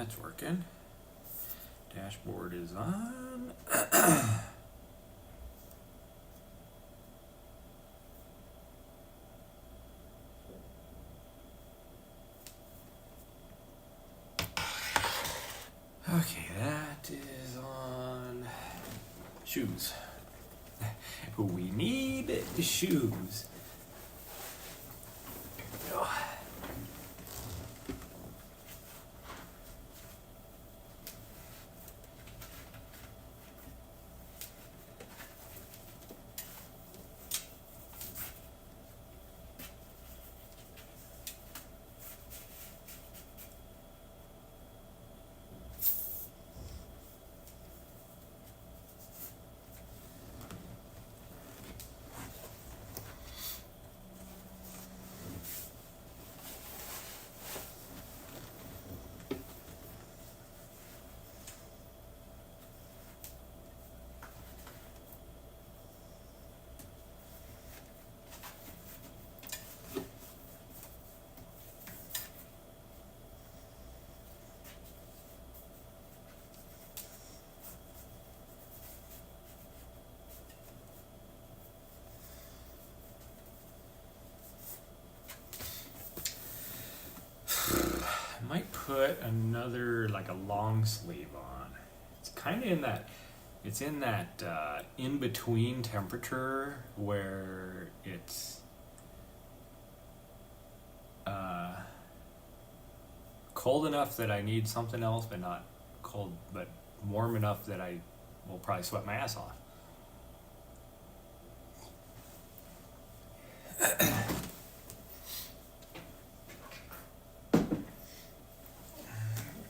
that's working. Dashboard is on. Okay, that is on shoes. We need shoes. There we go. Might put another, like a long sleeve on. It's kind of in that, it's in that in between temperature where it's cold enough that I need something else, but not cold, but warm enough that I will probably sweat my ass off.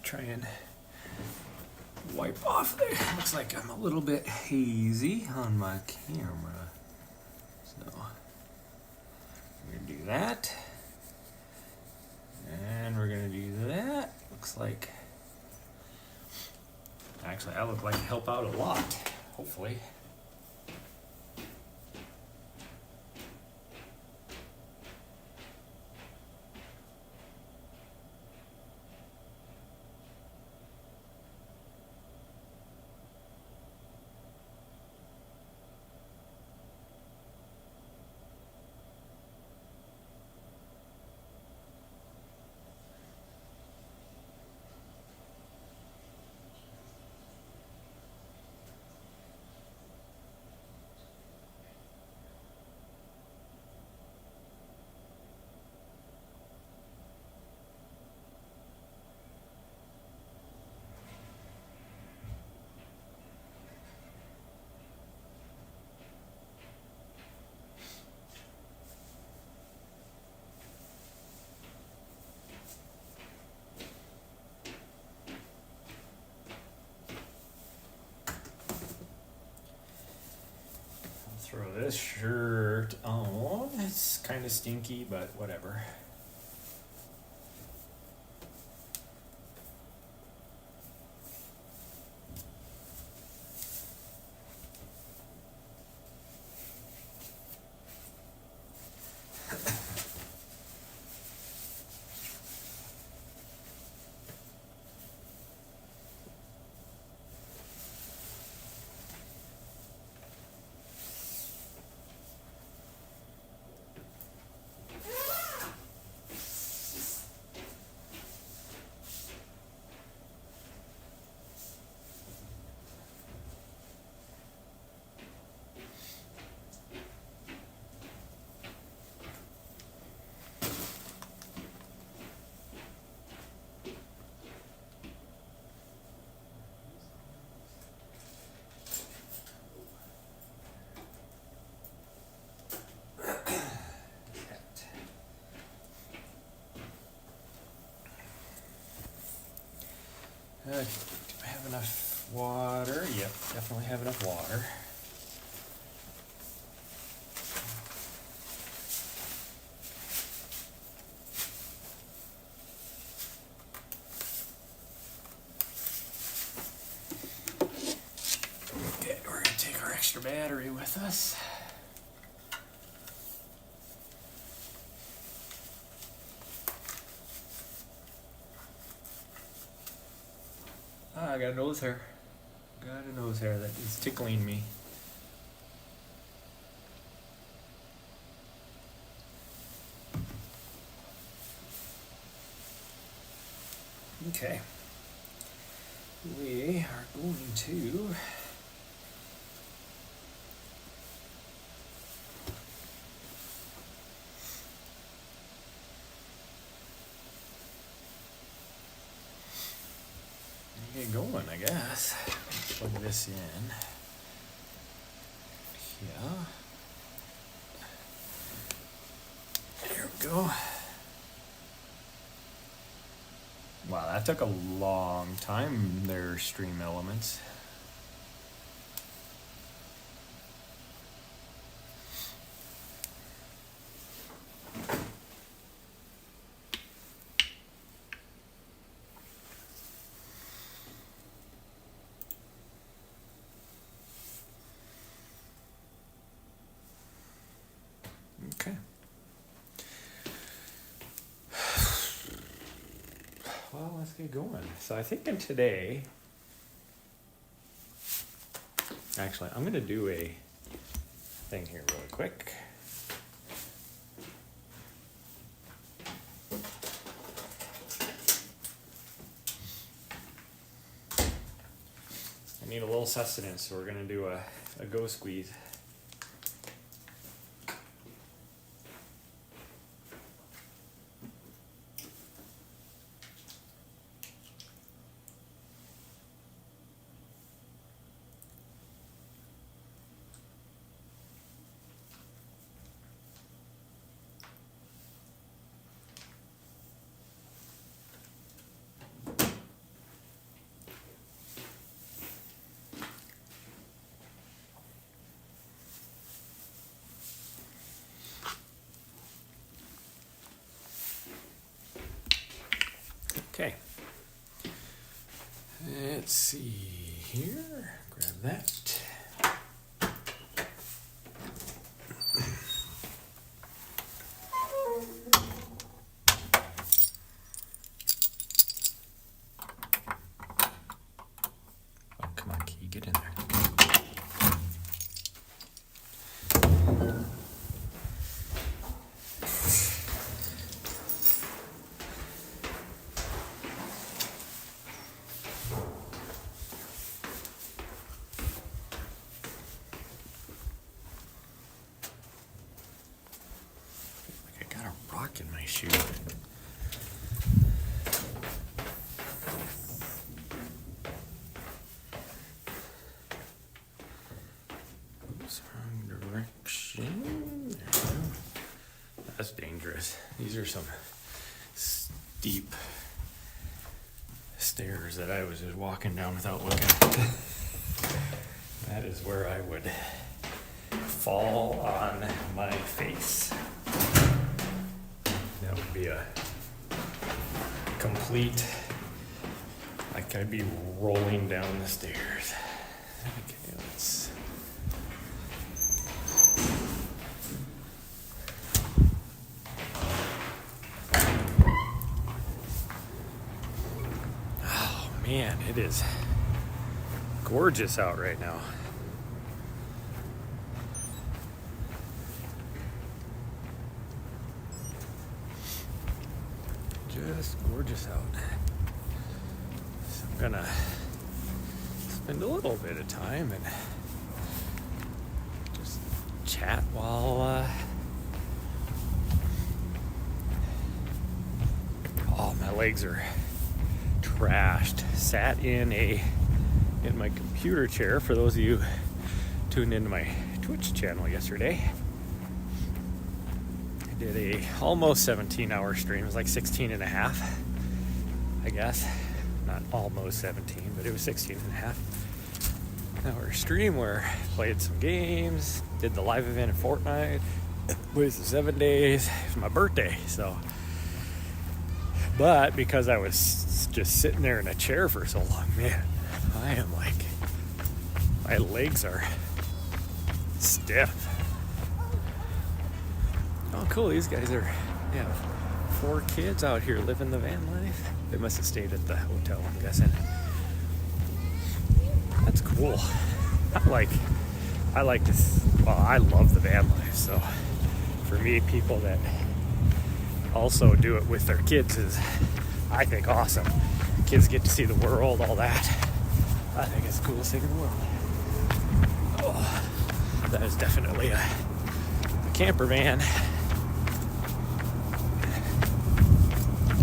Try and wipe off there. Looks like I'm a little bit hazy on my camera. So we're gonna do that. And we're gonna do that. Looks like, actually I look like I help out a lot, hopefully. Throw this shirt on. It's kind of stinky, but whatever. Okay, do I have enough water? Yep, definitely have enough water. Okay, we're going to take our extra battery with us. I got a nose hair. Got a nose hair that is tickling me. Okay. We are going to get going, I guess. Plug this in. Yeah. There we go. Wow, that took a long time there, Stream Elements. Okay. Well, let's get going. So I think today, actually, I'm going to do a thing here really quick. I need a little sustenance, so we're going to do a go squeeze. Okay, let's see here, grab that. Oh, come on, Key, get in there. In my shoe. Oops, wrong direction. There we go. That's dangerous. These are some steep stairs that I was just walking down without looking. That is where I would fall on my face. That would be a complete, like I'd be rolling down the stairs. Okay, let's. Oh man, it is gorgeous out right now. Just gorgeous out. So I'm gonna spend a little bit of time and just chat while oh, my legs are trashed. Sat in my computer chair, for those of you tuned into my Twitch channel yesterday. Did a almost 17-hour stream. It was like 16 and a half, I guess. Not almost 17, but it was 16 and a half hour stream where I played some games, did the live event in Fortnite, wasted 7 days. It was my birthday, so. But because I was just sitting there in a chair for so long, man, I am like, my legs are stiff. Oh, cool. These guys are, yeah, 4 kids out here living the van life. They must have stayed at the hotel, I'm guessing. That's cool. I like this. Well, I love the van life. So for me, people that also do it with their kids is, I think, awesome. Kids get to see the world, all that. I think it's the coolest thing in the world. Oh, that is definitely a camper van.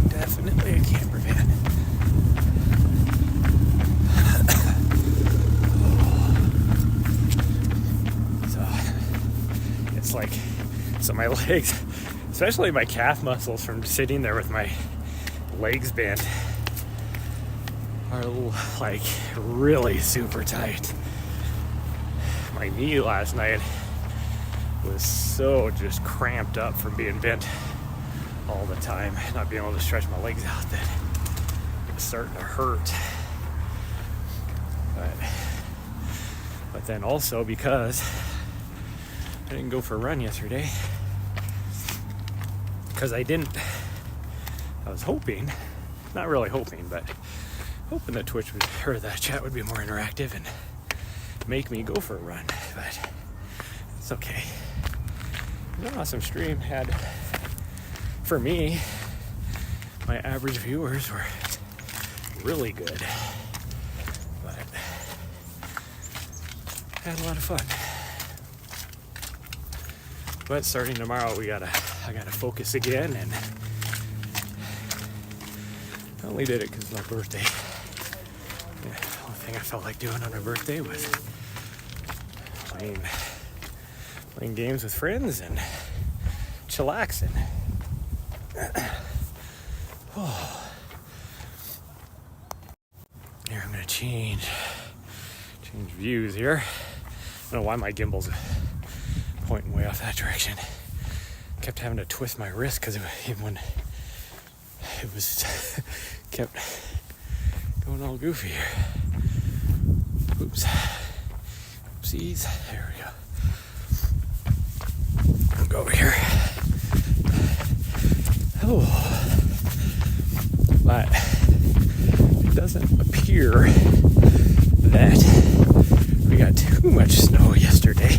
Definitely a camper van. So my legs, especially my calf muscles from sitting there with my legs bent, are like really super tight. My knee last night was so just cramped up from being bent all the time, not being able to stretch my legs out, that it was starting to hurt. But then also because I didn't go for a run yesterday, because I was hoping, not really hoping, but hoping that Twitch would, or the chat would be more interactive and make me go for a run, but it's okay. It was an awesome stream. Had, for me, my average viewers were really good, but had a lot of fun. But starting tomorrow, I gotta focus again, and I only did it because it's my birthday. Yeah, the only thing I felt like doing on my birthday was playing games with friends and chillaxing. Oh. Here, I'm gonna change views here. I don't know why my gimbal's pointing way off that direction. Kept having to twist my wrist because even when it was kept going all goofy here. Oops. Oopsies. There we go. I'll go over here. Oh. But it doesn't appear that we got too much snow yesterday.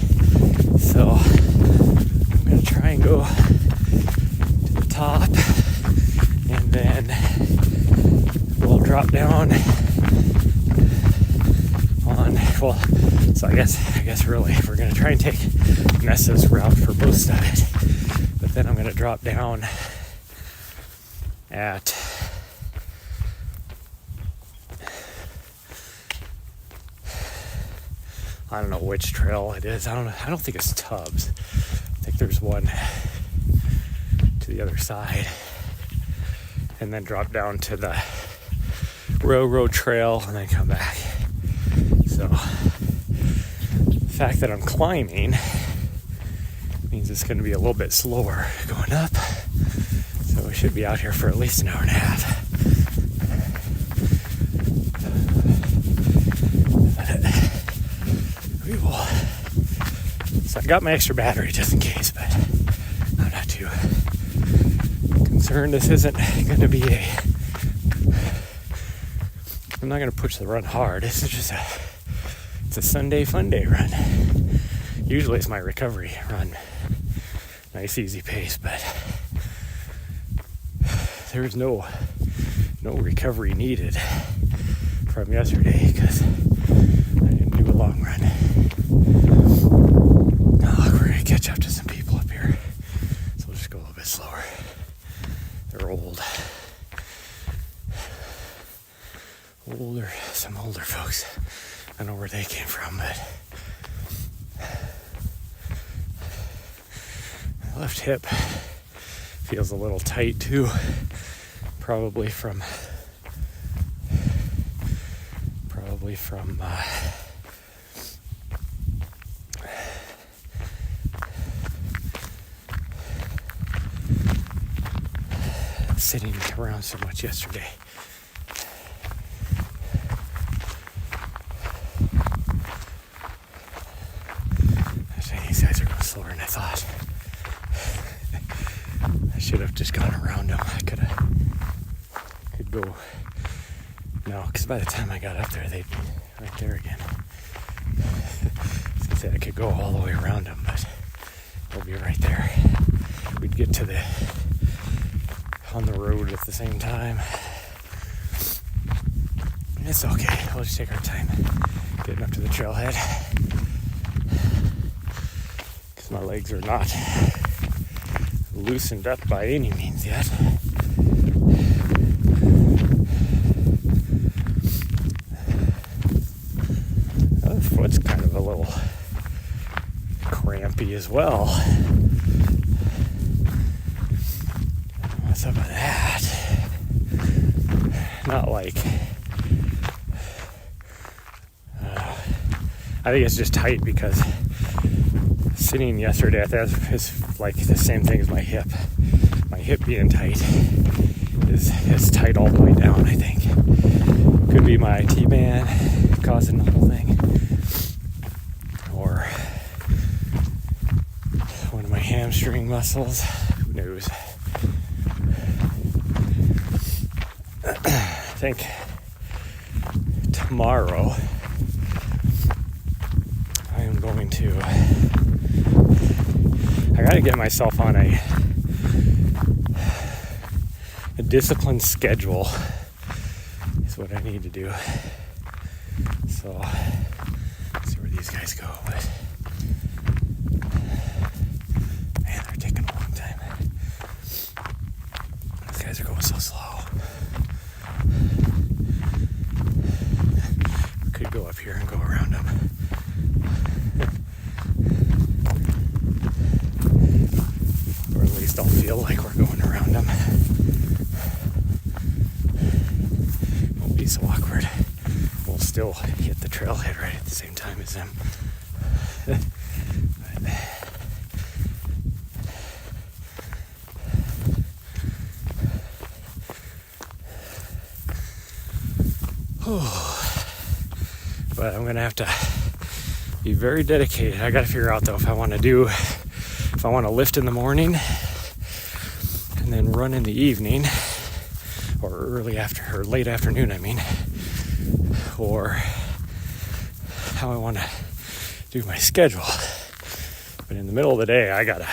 So I'm going to try and go to the top, and then we'll drop down on, so I guess really we're going to try and take Nessa's route for both sides, but then I'm going to drop down at I don't know which trail it is. I don't think it's Tubbs. I think there's one to the other side, and then drop down to the railroad trail and then come back. So the fact that I'm climbing means it's going to be a little bit slower going up. So we should be out here for at least an hour and a half. So I got my extra battery just in case, but I'm not too concerned. This isn't going to be I'm not going to push the run hard. This is just it's a Sunday Funday run. Usually it's my recovery run. Nice easy pace, but there's no recovery needed from yesterday because I didn't do a long run. We're going to catch up to some people up here, so we'll just go a little bit slower. They're some older folks. I don't know where they came from, but my left hip feels a little tight too, probably from sitting around so much yesterday. These guys are going slower than I thought. I should have just gone around them. I could go. No, because by the time I got up there, they'd be right there again. Say I could go all the way around them, but we'll be right there. We'd get to on the road at the same time. It's okay. We'll just take our time getting up to the trailhead, because my legs are not loosened up by any means yet. The foot's kind of a little crampy as well. What's up with that? Not like I think it's just tight, because sitting yesterday, I thought it's like the same thing as my hip. My hip being tight is tight all the way down, I think. Could be my T-band causing the whole thing. Or one of my hamstring muscles. Who knows? I think tomorrow I am going to... I gotta get myself on a disciplined schedule is what I need to do. So let's see where these guys go. But man, they're taking a long time. These guys are going so slow. We could go up here and go around them. Or at least I'll feel like we're going around them. Won't be so awkward. We'll still hit the trailhead right at the same time as them. But I'm gonna have to be very dedicated. I gotta figure out though if I want to lift in the morning and then run in the evening, or late afternoon, I mean, or how I want to do my schedule. But in the middle of the day, I gotta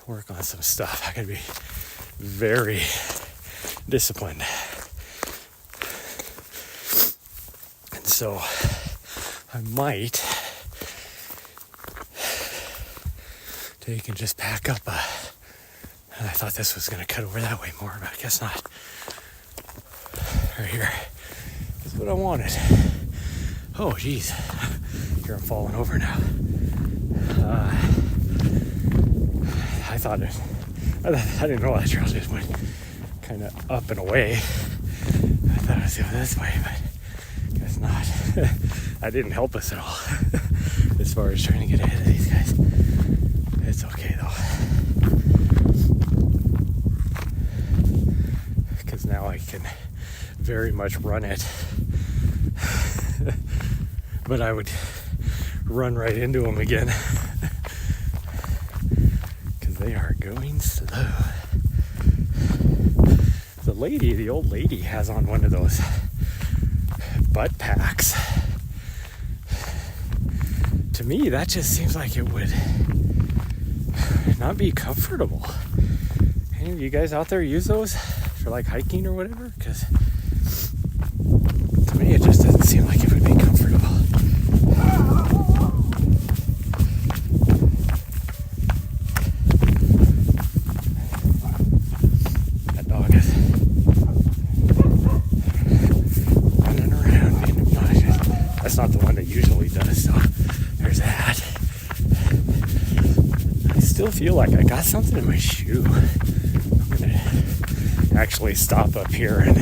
work on some stuff. I gotta be very disciplined. And so I might take and just pack up I thought this was going to cut over that way more, but I guess not. Right here is what I wanted. Oh, geez. Here I'm falling over now. I didn't know that trail just went kind of up and away. I thought it was going this way, but I guess not. That didn't help us at all as far as trying to get ahead of these guys. It's okay though, because now I can very much run it. But I would run right into them again because they are going slow. The old lady has on one of those butt packs. To me, that just seems like it would not be comfortable. Any of you guys out there use those for like hiking or whatever? Because to me, it just doesn't seem like it would be comfortable. That dog is running around being obnoxious. That's not the one that usually does, so there's that. I still feel like I got something in my shoe. I'm gonna actually stop up here and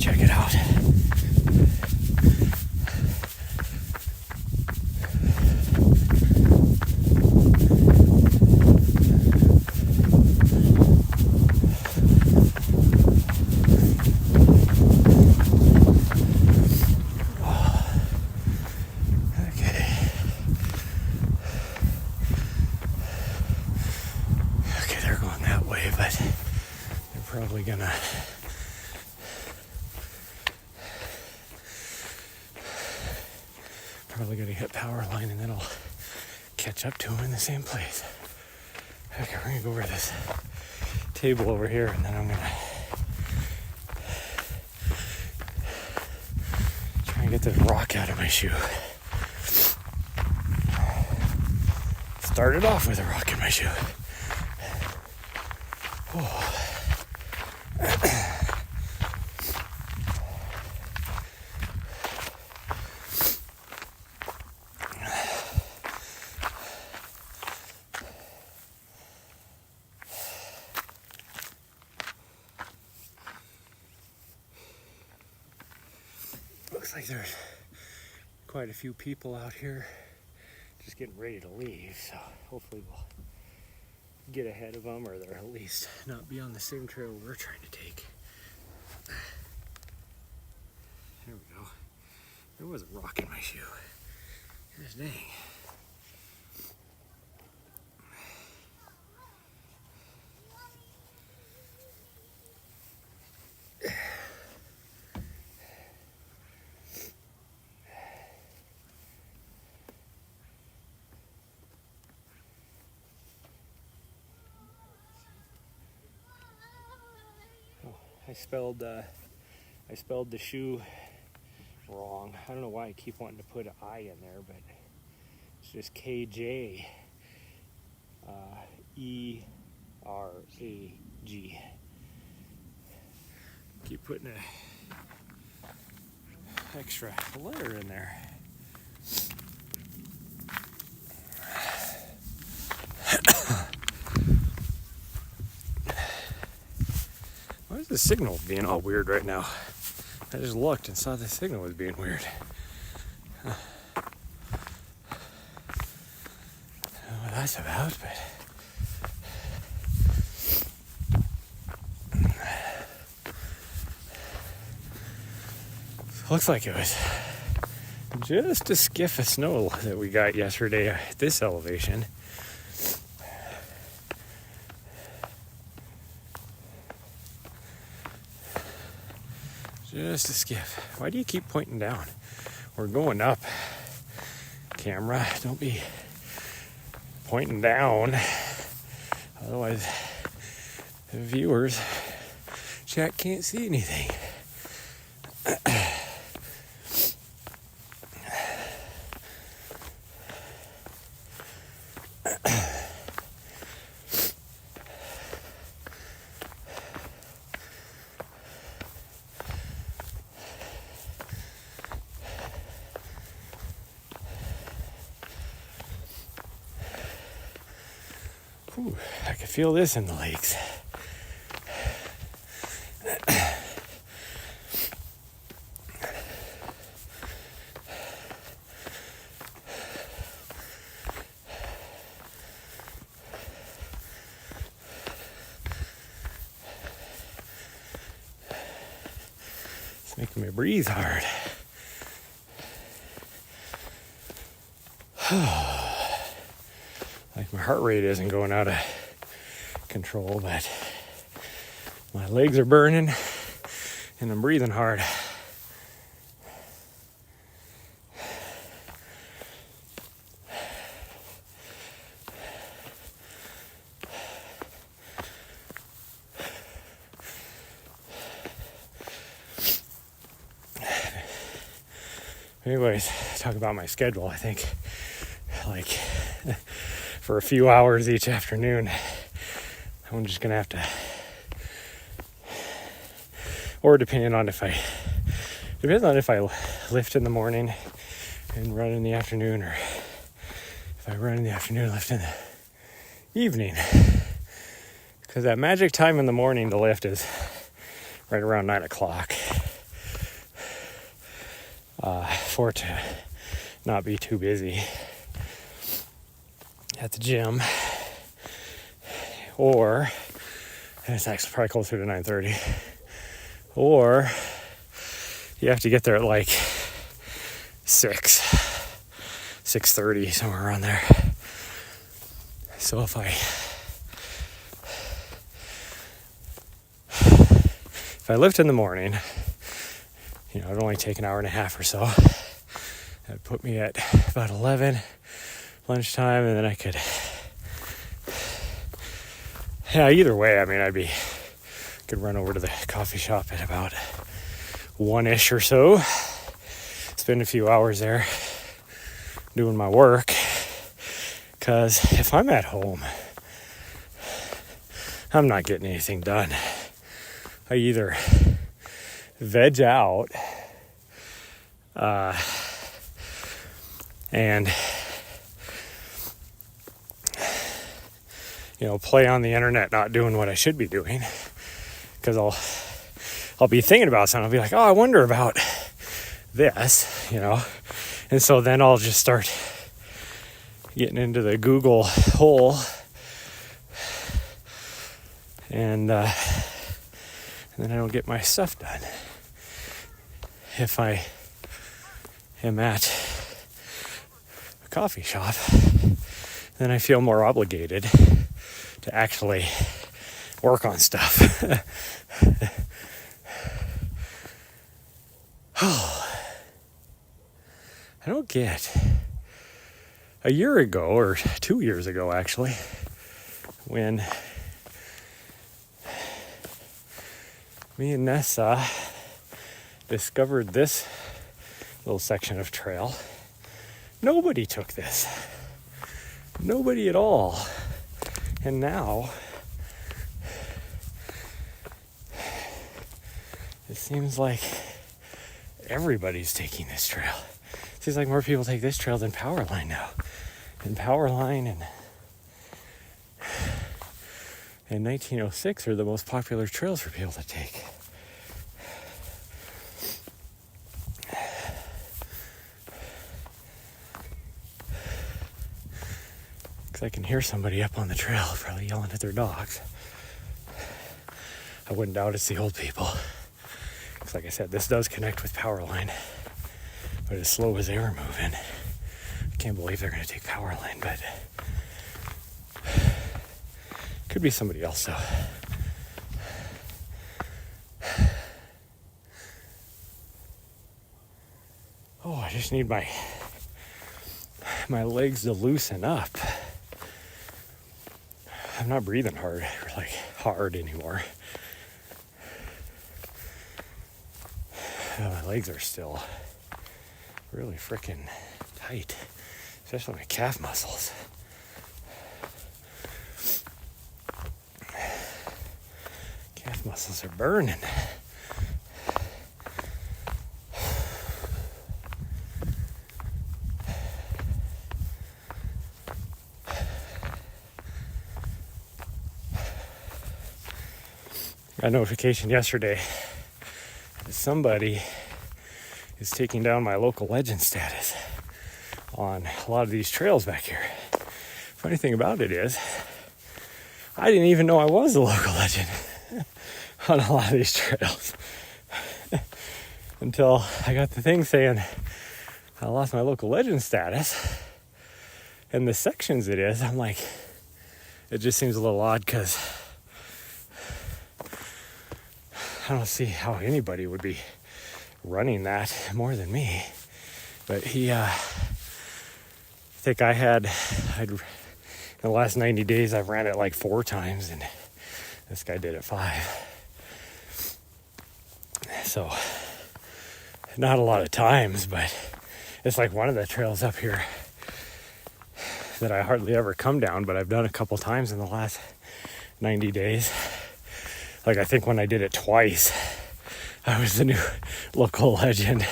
check it out. Probably gonna Probably gonna hit power line and then I'll catch up to him in the same place. Okay, we're gonna go over this table over here and then I'm gonna try and get this rock out of my shoe. Started off with a rock in my shoe. Oh. Looks like there's quite a few people out here just getting ready to leave, so hopefully we'll get ahead of them, or they'll at least not be on the same trail we're trying to take. There we go. There was a rock in my shoe. Gosh dang. I spelled the shoe wrong. I don't know why I keep wanting to put an I in there, but it's just KJ ERAG. Keep putting an extra letter in there. Why is the signal being all weird right now? I just looked and saw the signal was being weird. I don't know what that's about, but looks like it was just a skiff of snow that we got yesterday at this elevation. Just a skiff. Why do you keep pointing down? We're going up. Camera, don't be pointing down. Otherwise, the viewers, chat can't see anything. Ooh, I can feel this in the lakes. It's making me breathe hard. Like my heart rate isn't going out of control, but my legs are burning and I'm breathing hard. Anyways, talk about my schedule. I think like for a few hours each afternoon, I'm just gonna have to, or depending on if I lift in the morning and run in the afternoon, or if I run in the afternoon, lift in the evening, because that magic time in the morning to lift is right around 9 o'clock, for it to not be too busy at the gym, or, and it's actually probably closer to 9:30, or you have to get there at like 6:30, somewhere around there. So if I lift in the morning, it'd only take an hour and a half or so, That'd put me at about 11 lunchtime, and then I could, either way, I mean, could run over to the coffee shop at about 1-ish or so, spend a few hours there doing my work, because if I'm at home, I'm not getting anything done. I either veg out and play on the internet, not doing what I should be doing, because I'll be thinking about something. I'll be like, oh, I wonder about this, and so then I'll just start getting into the Google hole, and then I don't get my stuff done. If I am at a coffee shop, then I feel more obligated to actually work on stuff. I don't get. A year ago, or 2 years ago actually, when me and Nessa discovered this little section of trail, nobody took this. Nobody at all. And now it seems like everybody's taking this trail. It seems like more people take this trail than Powerline now. And Powerline and 1906 are the most popular trails for people to take. Because I can hear somebody up on the trail probably yelling at their dogs. I wouldn't doubt it's the old people. Because like I said, this does connect with Powerline. But as slow as they were moving, I can't believe they're going to take Powerline, but could be somebody else though. Oh, I just need my legs to loosen up. I'm not breathing hard anymore. My legs are still really freaking tight, especially my calf muscles. Calf muscles are burning. Got a notification yesterday that somebody is taking down my local legend status on a lot of these trails back here. Funny thing about it is, I didn't even know I was a local legend on a lot of these trails until I got the thing saying I lost my local legend status. And the sections it is, I'm like, it just seems a little odd because I don't see how anybody would be running that more than me. But I think in the last 90 days, I've ran it like 4 times, and this guy did it 5. So, not a lot of times, but it's like one of the trails up here that I hardly ever come down, but I've done a couple times in the last 90 days. Like, I think when I did it twice, I was the new local legend.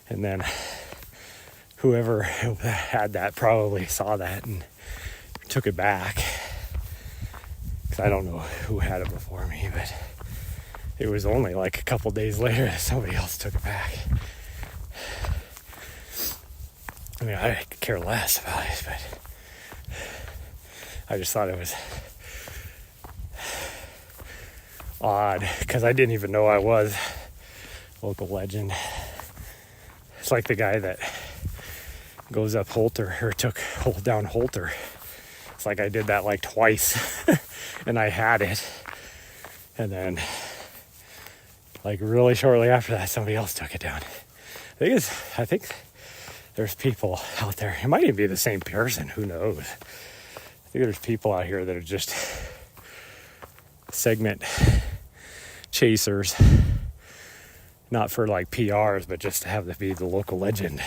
And then whoever had that probably saw that and took it back. Because I don't know who had it before me, but it was only like a couple days later that somebody else took it back. I mean, I could care less about it, but I just thought it was odd because I didn't even know I was local legend. It's like the guy that goes up Holter or took down Holter. It's like I did that like twice and I had it, and then like really shortly after that somebody else took it down. I think there's people out there. It might even be the same person. Who knows? I think there's people out here that are just segment chasers, not for like PRs, but just to have to be the local legend.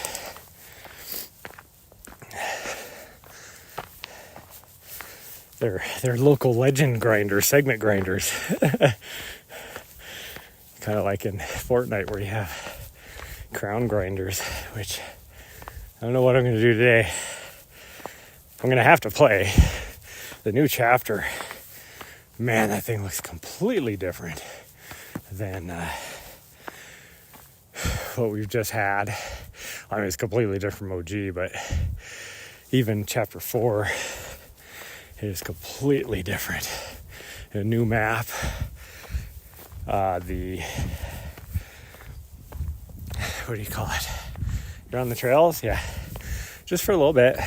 They're local legend grinders, segment grinders. Kind of like in Fortnite where you have crown grinders, which I don't know what I'm going to do today. I'm going to have to play the new chapter. Man, that thing looks completely different than what we've just had. I mean, it's completely different from OG, but even chapter 4 is completely different. A new map. What do you call it? You're on the trails? Yeah. Just for a little bit.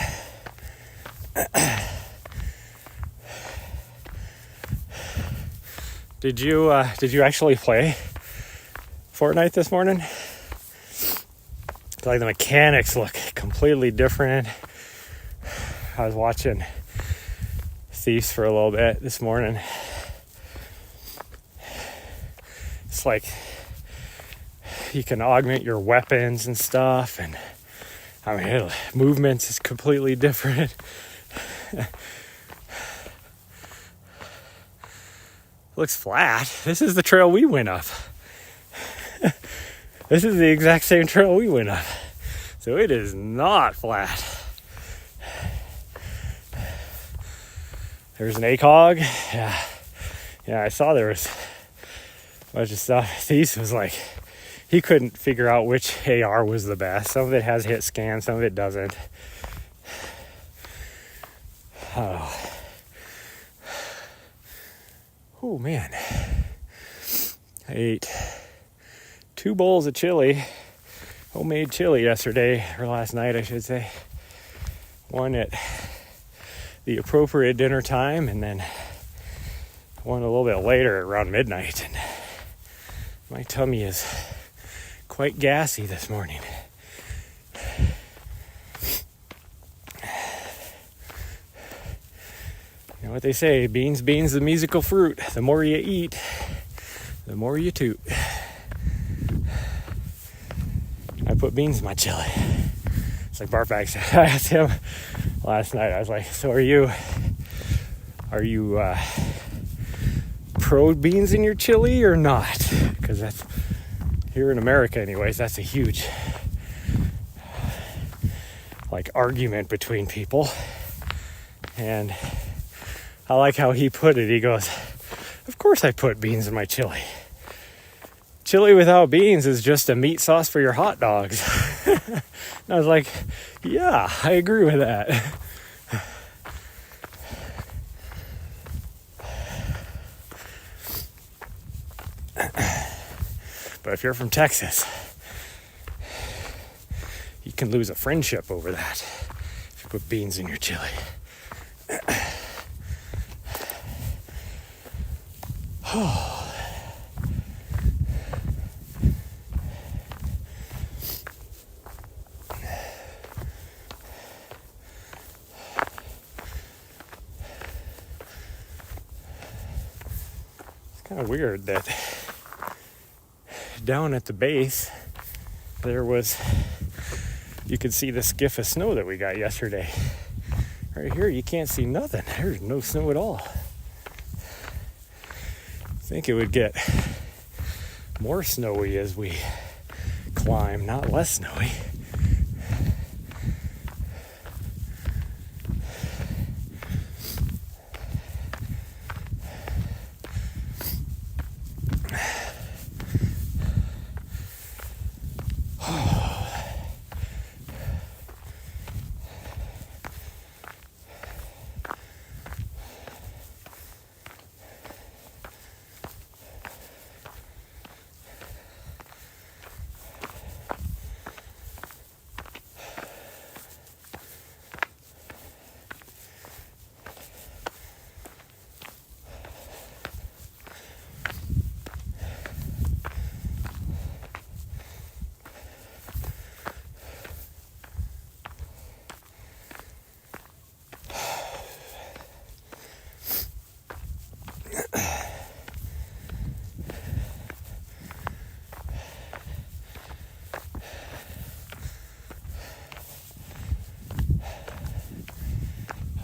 Did you actually play Fortnite this morning? Like the mechanics look completely different. I was watching Thieves for a little bit this morning. It's like you can augment your weapons and stuff, and I mean, movements is completely different. Looks flat. This is the trail we went up. This is the exact same trail we went up. So it is not flat. There's an ACOG. Yeah, I saw there was a bunch of stuff. Thies was like, he couldn't figure out which AR was the best. Some of it has hit scan, some of it doesn't. Oh man. I ate 2 bowls of chili, homemade chili yesterday, or last night I should say. One at the appropriate dinner time, and then one a little bit later around midnight. And my tummy is quite gassy this morning. You know what they say, beans, the musical fruit. The more you eat, the more you toot. I put beans in my chili. It's like Bartbag said. I asked him last night, I was like, so are you pro beans in your chili or not? Because that's, here in America anyways, that's a huge like argument between people. And I like how he put it. He goes, of course I put beans in my chili. Chili without beans is just a meat sauce for your hot dogs. And I was like, yeah, I agree with that. But if you're from Texas, you can lose a friendship over that if you put beans in your chili. Kind of weird that down at the base there was, you could see the skiff of snow that we got yesterday. Right here you can't see nothing. There's no snow at all. I think it would get more snowy as we climb, not less snowy.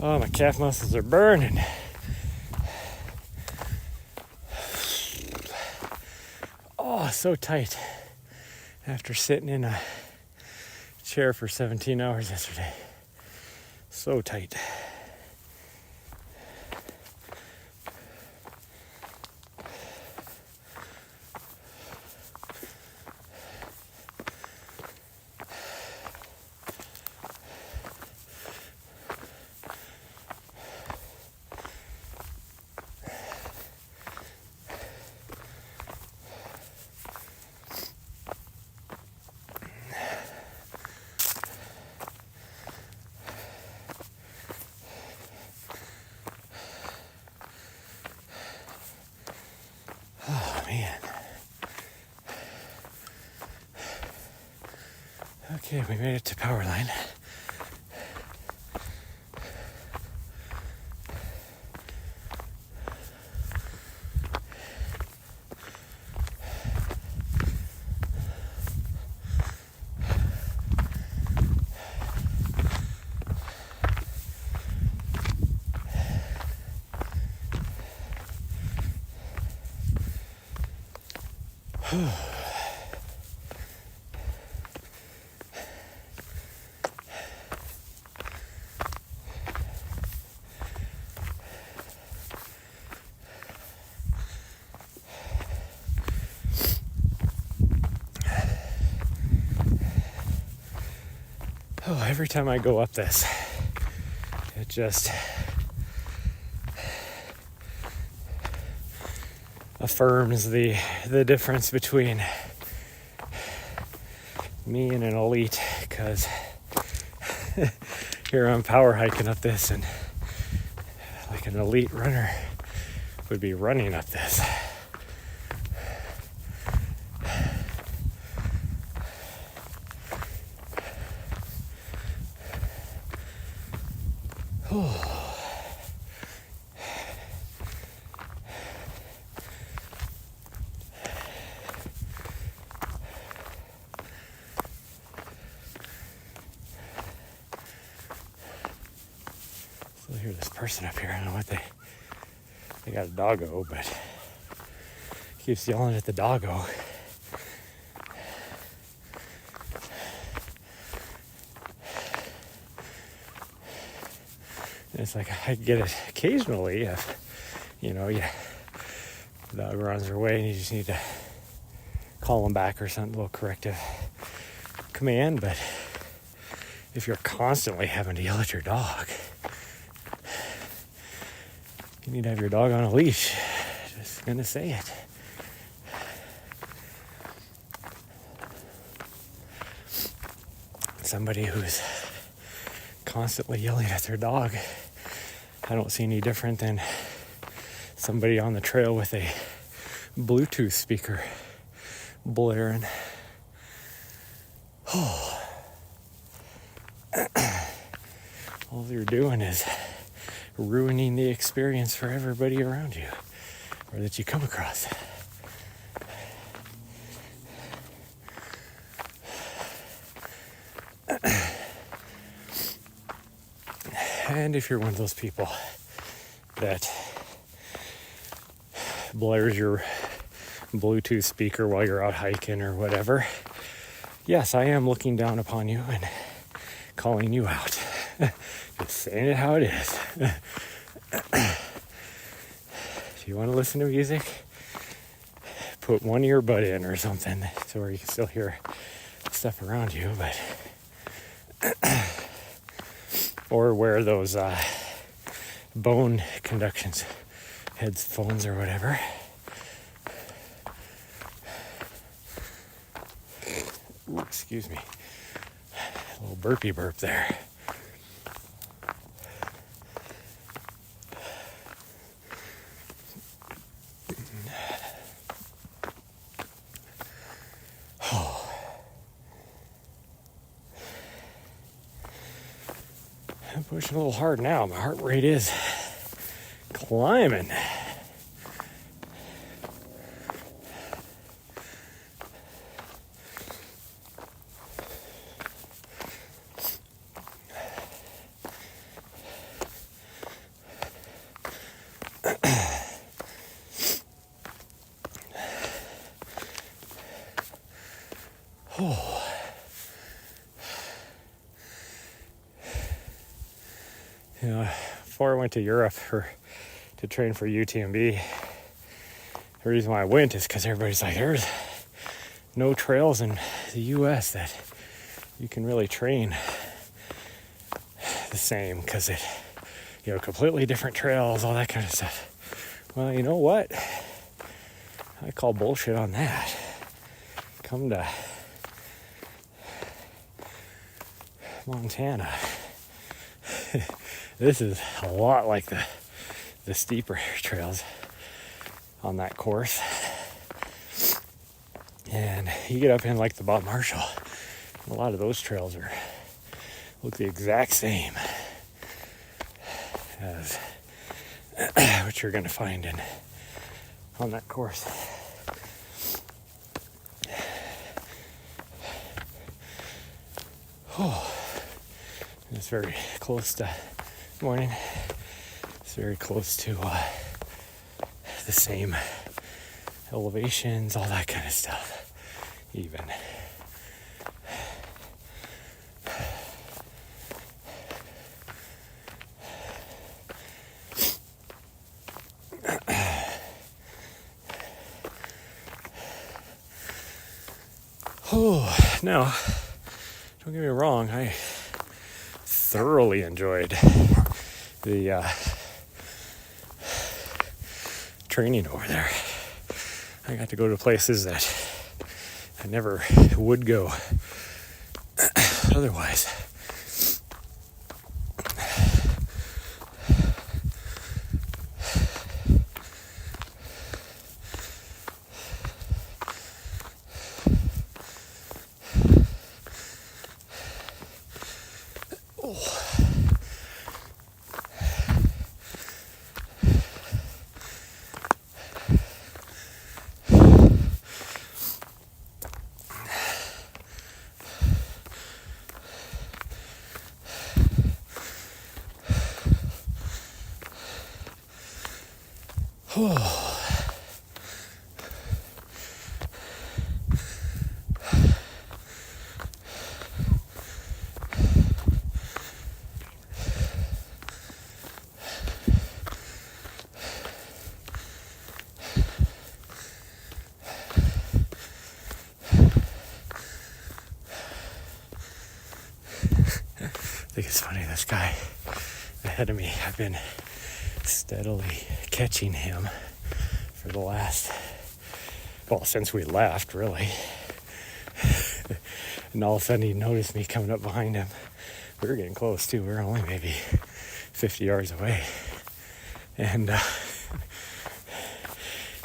Oh, my calf muscles are burning. Oh, so tight after sitting in a chair for 17 hours yesterday. So tight. Oh, man. Okay, we made it to power line. Oh, every time I go up this, it just affirms the difference between me and an elite, because here I'm power hiking up this, and like an elite runner would be running up this. Still hear this person up here. I don't know what they got a doggo, but keeps yelling at the doggo. And it's like I get it occasionally if the dog runs away and you just need to call him back or something, a little corrective command. But if you're constantly having to yell at your dog, you need to have your dog on a leash. Just gonna say it. Somebody who's constantly yelling at their dog, I don't see any different than somebody on the trail with a Bluetooth speaker blaring. Oh. All you're doing is ruining the experience for everybody around you or that you come across. And if you're one of those people that blares your Bluetooth speaker while you're out hiking or whatever, yes, I am looking down upon you and calling you out. Just saying it how it is. If you want to listen to music, put one earbud in or something so where you can still hear stuff around you, but or wear those bone conductions headphones or whatever. Ooh, excuse me. A little burpy burp there. I'm pushing a little hard now. My heart rate is climbing. Oh. You know, before I went to Europe to train for UTMB, the reason why I went is because everybody's like, there's no trails in the US that you can really train the same, because it, you know, completely different trails, all that kind of stuff. Well, you know what? I call bullshit on that. Come to Montana. This is a lot like the steeper trails on that course. And you get up in like the Bob Marshall, a lot of those trails look the exact same as what you're going to find on that course. Oh, it's very close to morning. It's very close to the same elevations, all that kind of stuff. Even. Oh, now, don't get me wrong, I thoroughly enjoyed the training over there. I got to go to places that I never would go otherwise. I think it's funny, this guy ahead of me, I've been steadily catching him for the last, since we left, really. And all of a sudden he noticed me coming up behind him. We were getting close too. We were only maybe 50 yards away. And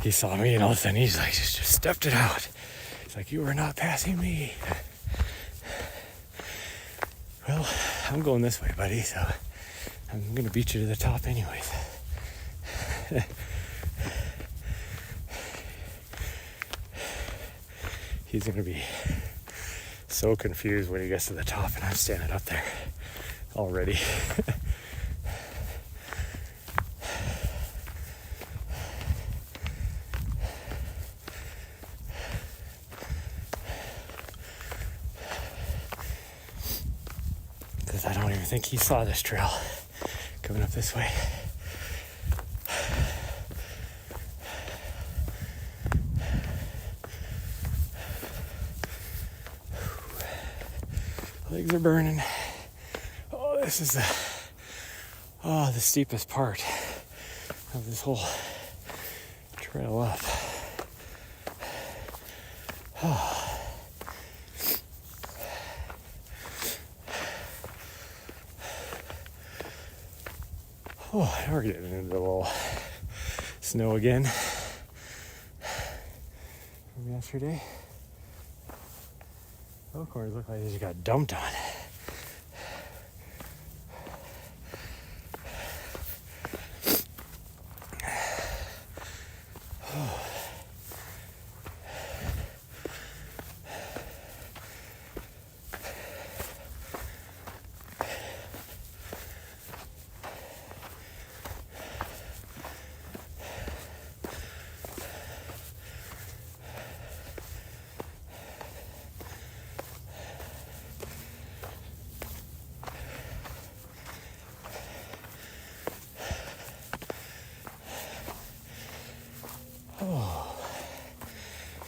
he saw me, and all of a sudden he's like, just stepped it out. He's like, you are not passing me. Well, I'm going this way, buddy, so I'm going to beat you to the top anyways. He's going to be so confused when he gets to the top and I'm standing up there already. Because I don't even think he saw this trail coming up this way. Legs are burning. Oh, this is the steepest part of this whole trail up. Oh, now we're getting into the little snow again from yesterday. Those corners look like they just got dumped on.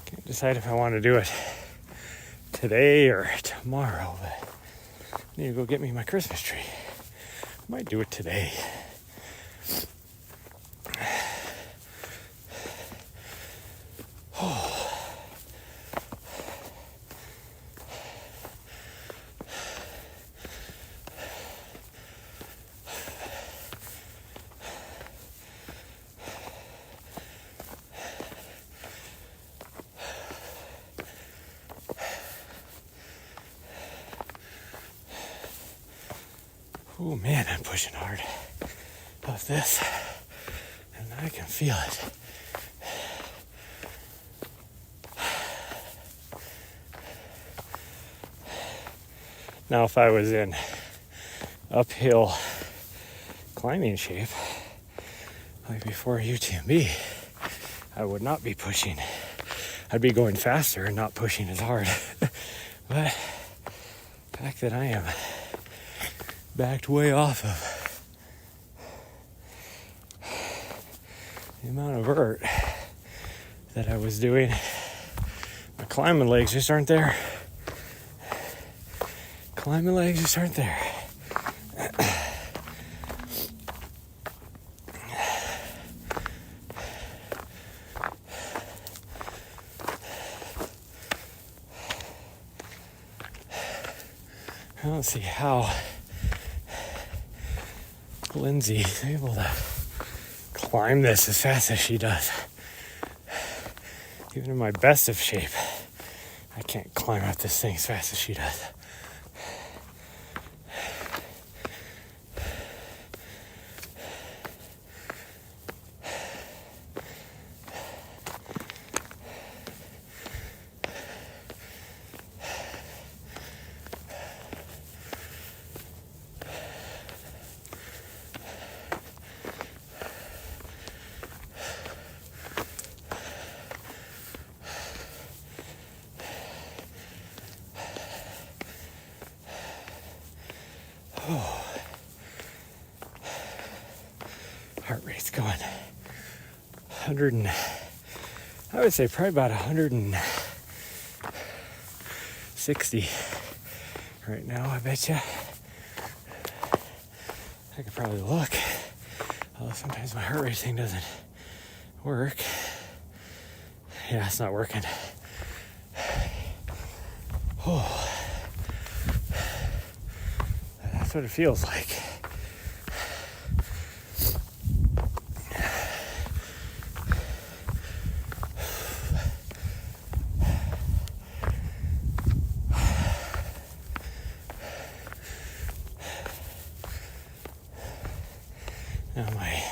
Can't decide if I want to do it today or tomorrow, but I need to go get me my Christmas tree. I might do it today. Oh man, I'm pushing hard off this, and I can feel it. Now, if I was in uphill climbing shape, like before UTMB, I would not be pushing. I'd be going faster and not pushing as hard. But the fact that I am backed way off of the amount of vert that I was doing, my climbing legs just aren't there. Climbing legs just aren't there. I don't see how Lindsay's able to climb this as fast as she does. Even in my best of shape, I can't climb up this thing as fast as she does. Heart rate's going 100 and I would say probably about 160 right now, I bet you. I could probably look, although sometimes my heart rate thing doesn't work. Yeah, it's not working. Oh, that's what it feels like. Now my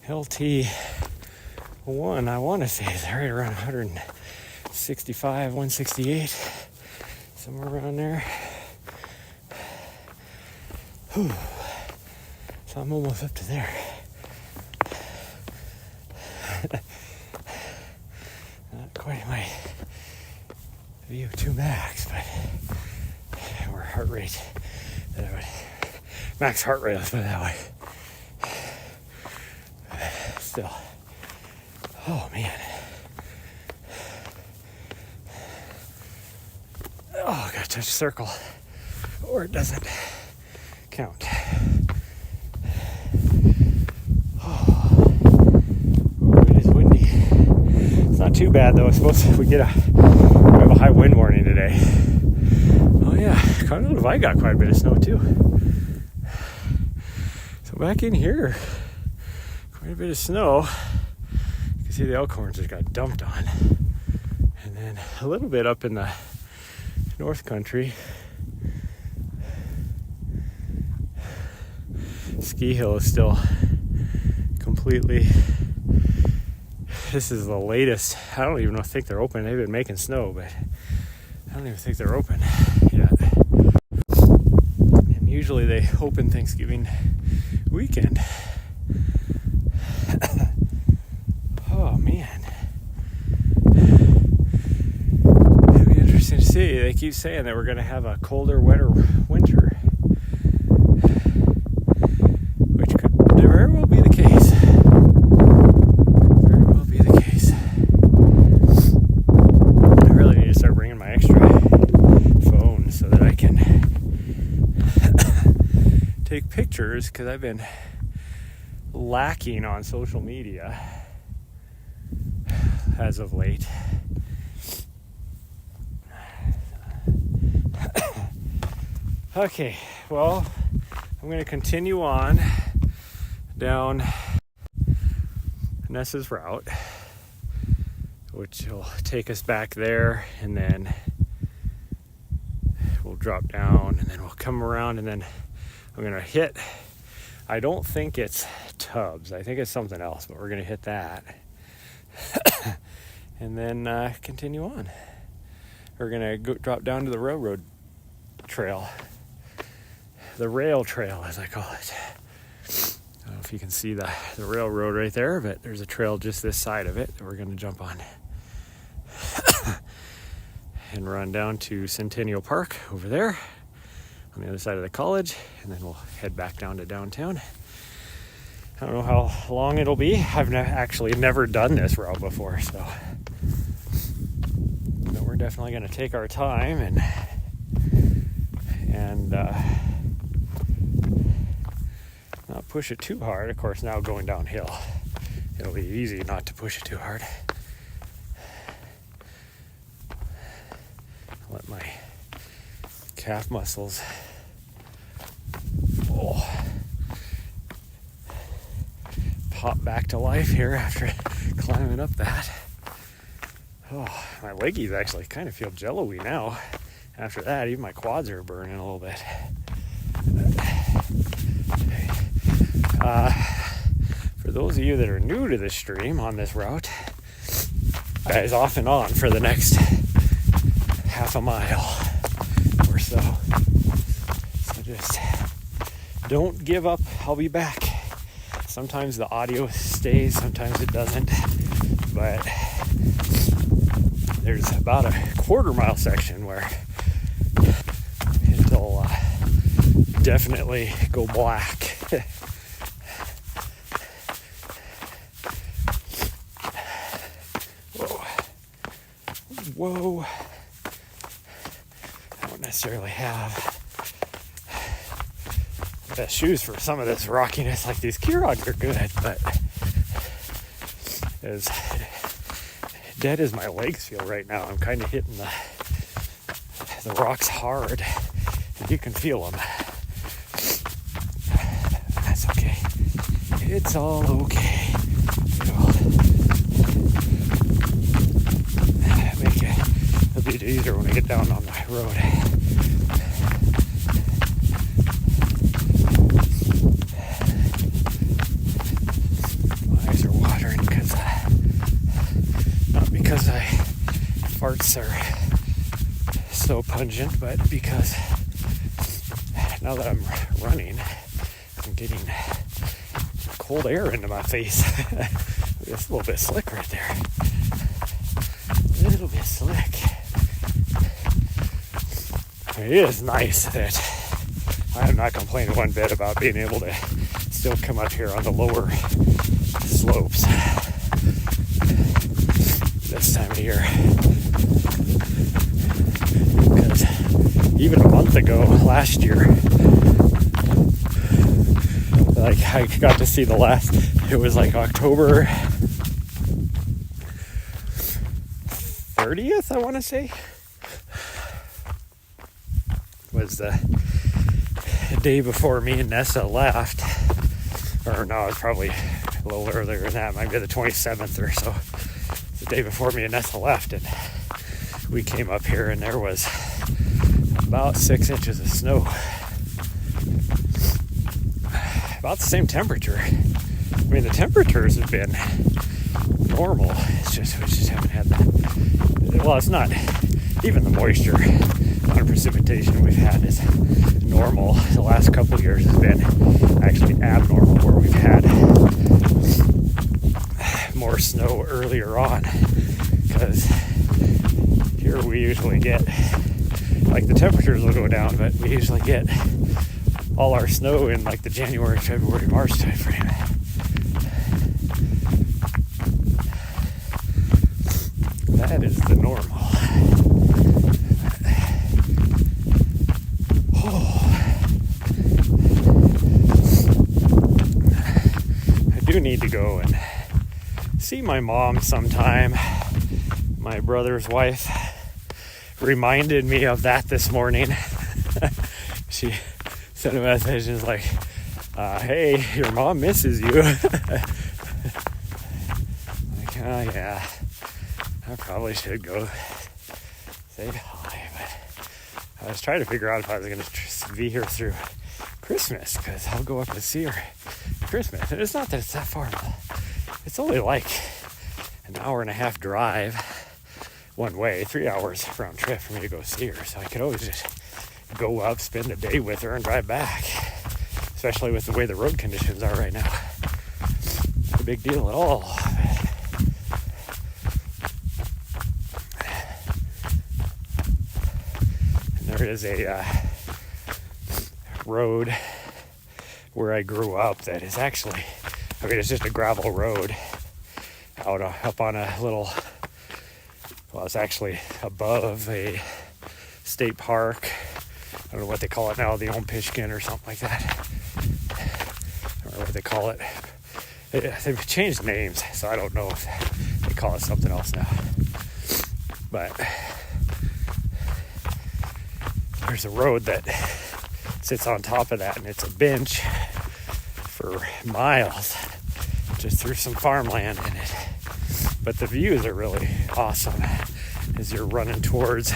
LT1, I want to say, is right around 165, 168, somewhere around there. Whew. So I'm almost up to there. Not quite my VO2 max, but or heart rate that I would max heart rate, let's put it that way. Still, oh man, oh, I gotta touch a circle or it doesn't count. Oh, it is windy. It's not too bad though. It's supposed to, we have a high wind warning today. Oh yeah, Colorado Divide got quite a bit of snow too. So back in here, quite a bit of snow. You can see the Elkhorns just got dumped on. And then a little bit up in the North Country. Ski Hill is still completely, this is the latest. I don't even think they're open. They've been making snow, but I don't even think they're open yet. And usually they open Thanksgiving weekend. Oh man, it'll be interesting to see. They keep saying that we're going to have a colder, wetter winter, which could very well be the case. Very well be the case. news because I've been lacking on social media as of late. Okay, well, I'm going to continue on down Nessa's route, which will take us back there, and then we'll drop down, and then we'll come around, and then I'm going to hit, I don't think it's Tubbs, I think it's something else, but we're going to hit that, and then continue on. We're going to drop down to the railroad trail. The rail trail, as I call it. I don't know if you can see the railroad right there, but there's a trail just this side of it that we're going to jump on and run down to Centennial Park over there on the other side of the college, and then we'll head back down to downtown. I don't know how long it'll be. I've actually never done this route before, so but we're definitely going to take our time and not push it too hard. Of course, now going downhill, it'll be easy not to push it too hard. Let my calf muscles pop back to life here after climbing up that. Oh, my leggies actually kind of feel jello-y now. After that, even my quads are burning a little bit. For those of you that are new to this stream on this route, guys, off and on for the next half a mile or so. So just don't give up. I'll be back. Sometimes the audio stays, sometimes it doesn't. But there's about a quarter-mile section where it'll definitely go black. Whoa. I don't necessarily have the best shoes for some of this rockiness. Like these Keyrogs are good, but as dead as my legs feel right now, I'm kind of hitting the rocks hard, and you can feel them. That's okay. It's all okay. It'll be easier when I get down on the road. My eyes are watering because not because farts are so pungent, but because now that I'm running, I'm getting cold air into my face. It's a little bit slick right there. A little bit slick. It is nice that I am not complaining one bit about being able to still come up here on the lower slopes this time of year. Because even a month ago, last year, like I got to see it was like October 30th, I want to say, was the day before me and Nessa left. Or no, it was probably a little earlier than that. It might be the 27th or so. The day before me and Nessa left, and we came up here and there was about 6 inches of snow. About the same temperature. I mean, the temperatures have been normal. It's just, we just haven't had well, it's not, even the moisture on precipitation we've had is normal. The last couple of years has been actually abnormal, where we've had more snow earlier on, because here we usually get, like, the temperatures will go down, but we usually get all our snow in like the January, February, March time frame. That is the normal. see my mom sometime. My brother's wife reminded me of that this morning. She sent a message and was like, hey, your mom misses you. Like, oh yeah, I probably should go say hi. But I was trying to figure out if I was going to be here through Christmas, because I'll go up and see her Christmas. And it's not that it's that far. It's only like an hour and a half drive one way, 3 hours round trip for me to go see her. So I could always just go up, spend a day with her, and drive back. Especially with the way the road conditions are right now. Not a big deal at all. And there is a road where I grew up that is actually, I mean, it's just a gravel road out up on a little, well, it's actually above a state park. I don't know what they call it now, the Chmpshs or something like that. I don't know what they call it. They've changed names, so I don't know if they call it something else now. But there's a road that sits on top of that, and it's a bench for miles just through some farmland in it. But the views are really awesome as you're running towards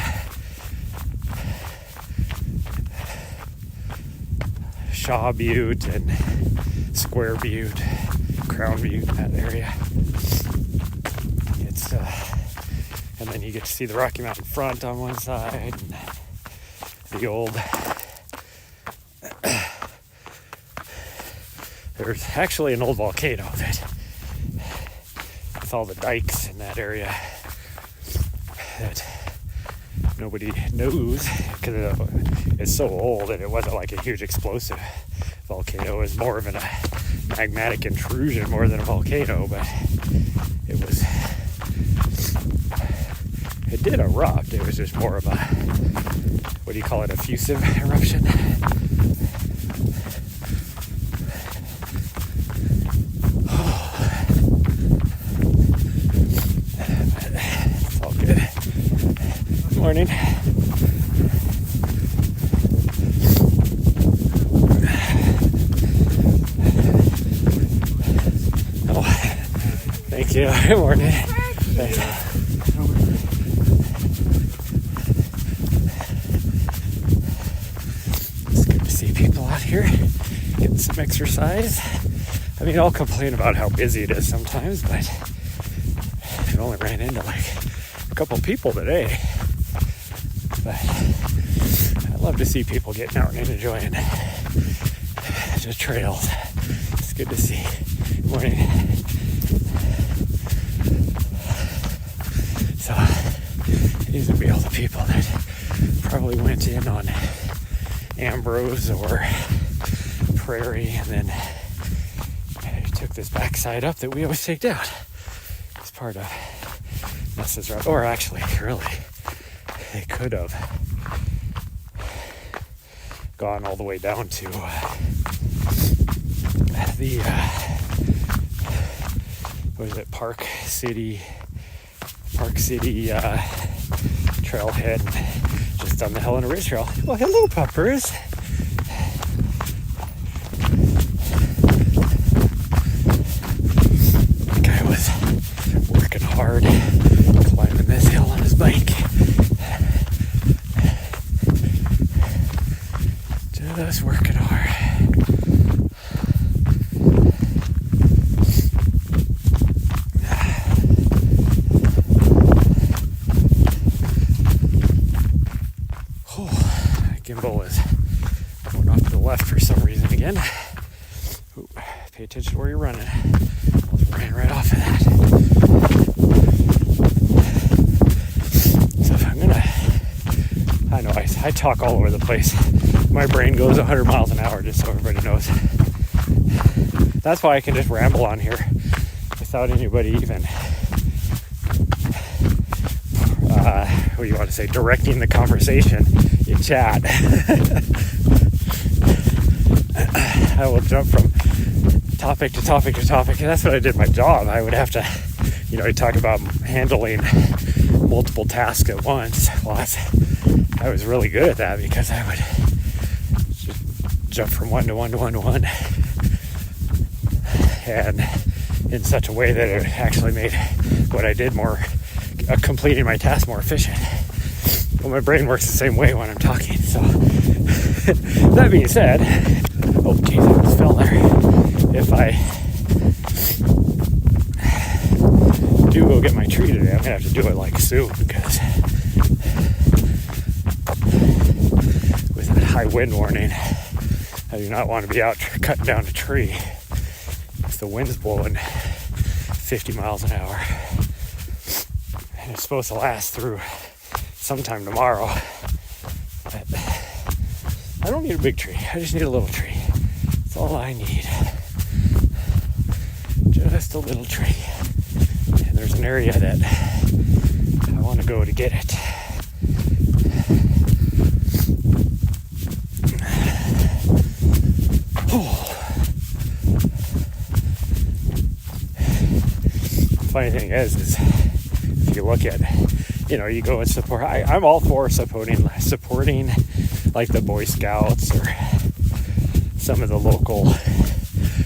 Shaw Butte and Square Butte, Crown Butte, that area. It's and then you get to see the Rocky Mountain front on one side, and the old. There's actually an old volcano that, with all the dikes in that area, that nobody knows because it's so old, and it wasn't like a huge explosive volcano. It was more of a magmatic intrusion more than a volcano, but it did erupt. It was just more of a, what do you call it, effusive eruption? It's all good. Good morning. Thank you. Good morning. Thanks. It's good to see people out here getting some exercise. I mean, I'll complain about how busy it is sometimes, but I've only ran into like a couple people today. But I love to see people getting out and enjoying the trails. It's good to see. Good morning. So these would be all the people that probably went in on Ambrose or Prairie and then took this backside up that we always take down. It's part of Nessa's route. Or actually, really, they could have gone all the way down to the what is it, Park City trailhead, just on the Helena Ridge Trail. Well, hello, puppers. The guy was working hard, climbing this hill on his bike. Just working hard. Gimbal is going off to the left for some reason again. Ooh, pay attention to where you're running. Almost ran right off of that. So if I'm gonna, I know I talk all over the place. My brain goes 100 miles an hour, just so everybody knows. That's why I can just ramble on here without anybody even what do you want to say, directing the conversation in chat. I will jump from topic to topic to topic. And that's what I did my job. I would have to, I talk about handling multiple tasks at once. Well, I was really good at that because I would just jump from one to one to one to one, and in such a way that it actually made what I did completing my task more efficient. Well, my brain works the same way when I'm talking. So that being said, oh geez, I just fell there. If I do go get my tree today, I'm gonna have to do it like soon, because with that high wind warning, I do not want to be out cutting down a tree if the wind's blowing 50 miles an hour. And it's supposed to last through sometime tomorrow. But I don't need a big tree. I just need a little tree. That's all I need. Just a little tree. And there's an area that I want to go to get it. Funny thing is if you look at, you go and support. I'm all for supporting like the Boy Scouts or some of the local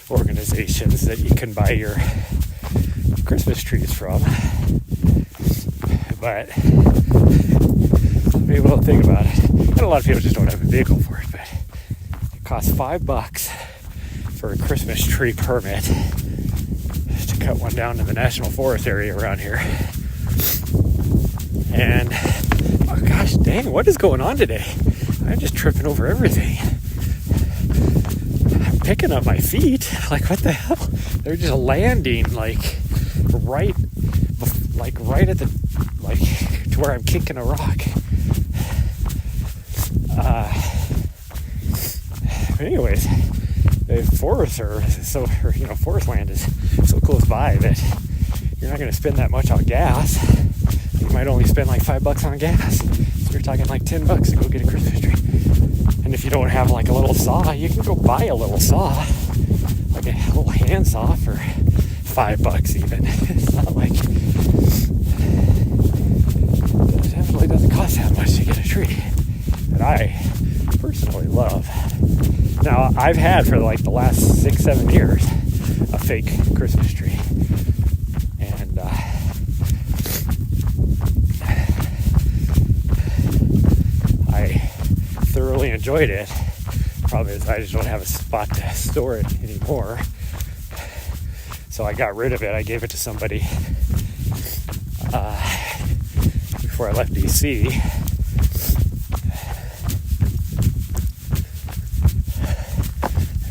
organizations that you can buy your Christmas trees from. But maybe we'll think about it. And a lot of people just don't have a vehicle for it, but it costs $5 for a Christmas tree permit to cut one down in the National Forest area around here. And oh gosh dang, what is going on today? I'm just tripping over everything. I'm picking up my feet. Like, what the hell? They're just landing right at the, to where I'm kicking a rock. But anyways, the forest forest land is so close by that you're not going to spend that much on gas. You might only spend like $5 on gas. So you're talking like $10 to go get a Christmas tree. And if you don't have like a little saw, you can go buy a little saw, like a little hand saw for $5 even. It's not like, it definitely doesn't cost that much to get a tree that I personally love. Now, I've had for like the last 6-7 years a fake Christmas tree. And I thoroughly enjoyed it. Problem is I just don't have a spot to store it anymore. So I got rid of it. I gave it to somebody before I left DC.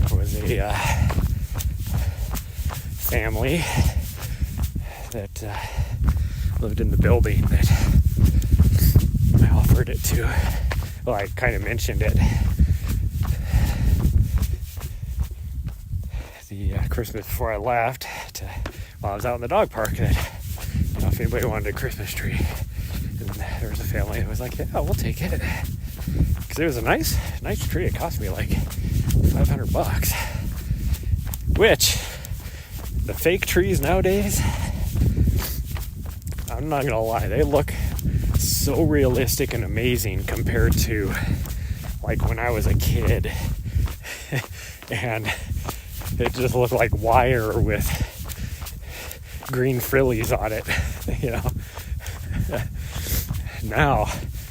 There was a family that lived in the building that I offered it to. Well, I kind of mentioned it the Christmas before I left while I was out in the dog park, that if anybody wanted a Christmas tree. And there was a family that was like, yeah, we'll take it, because it was a nice tree. It cost me like $500, which the fake trees nowadays, I'm not gonna lie, they look so realistic and amazing compared to like when I was a kid. And it just looked like wire with green frillies on it, Now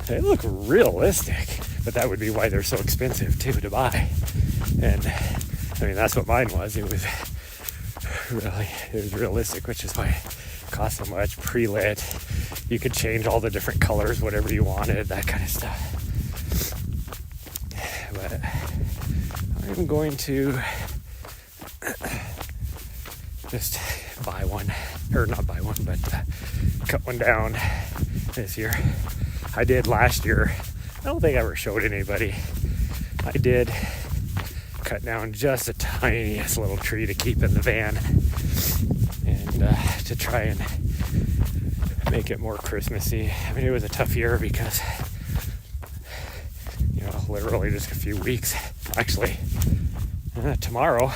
they look realistic, but that would be why they're so expensive too to buy. And I mean, that's what mine was. It was realistic, which is why it cost so much. Pre-lit, you could change all the different colors, whatever you wanted, that kind of stuff. But I'm going to just buy one, or not buy one, but cut one down this year. I did last year. I don't think I ever showed anybody. I did cut down just the tiniest little tree to keep in the van, and to try and make it more Christmassy. I mean, it was a tough year because, literally just a few weeks. Actually, tomorrow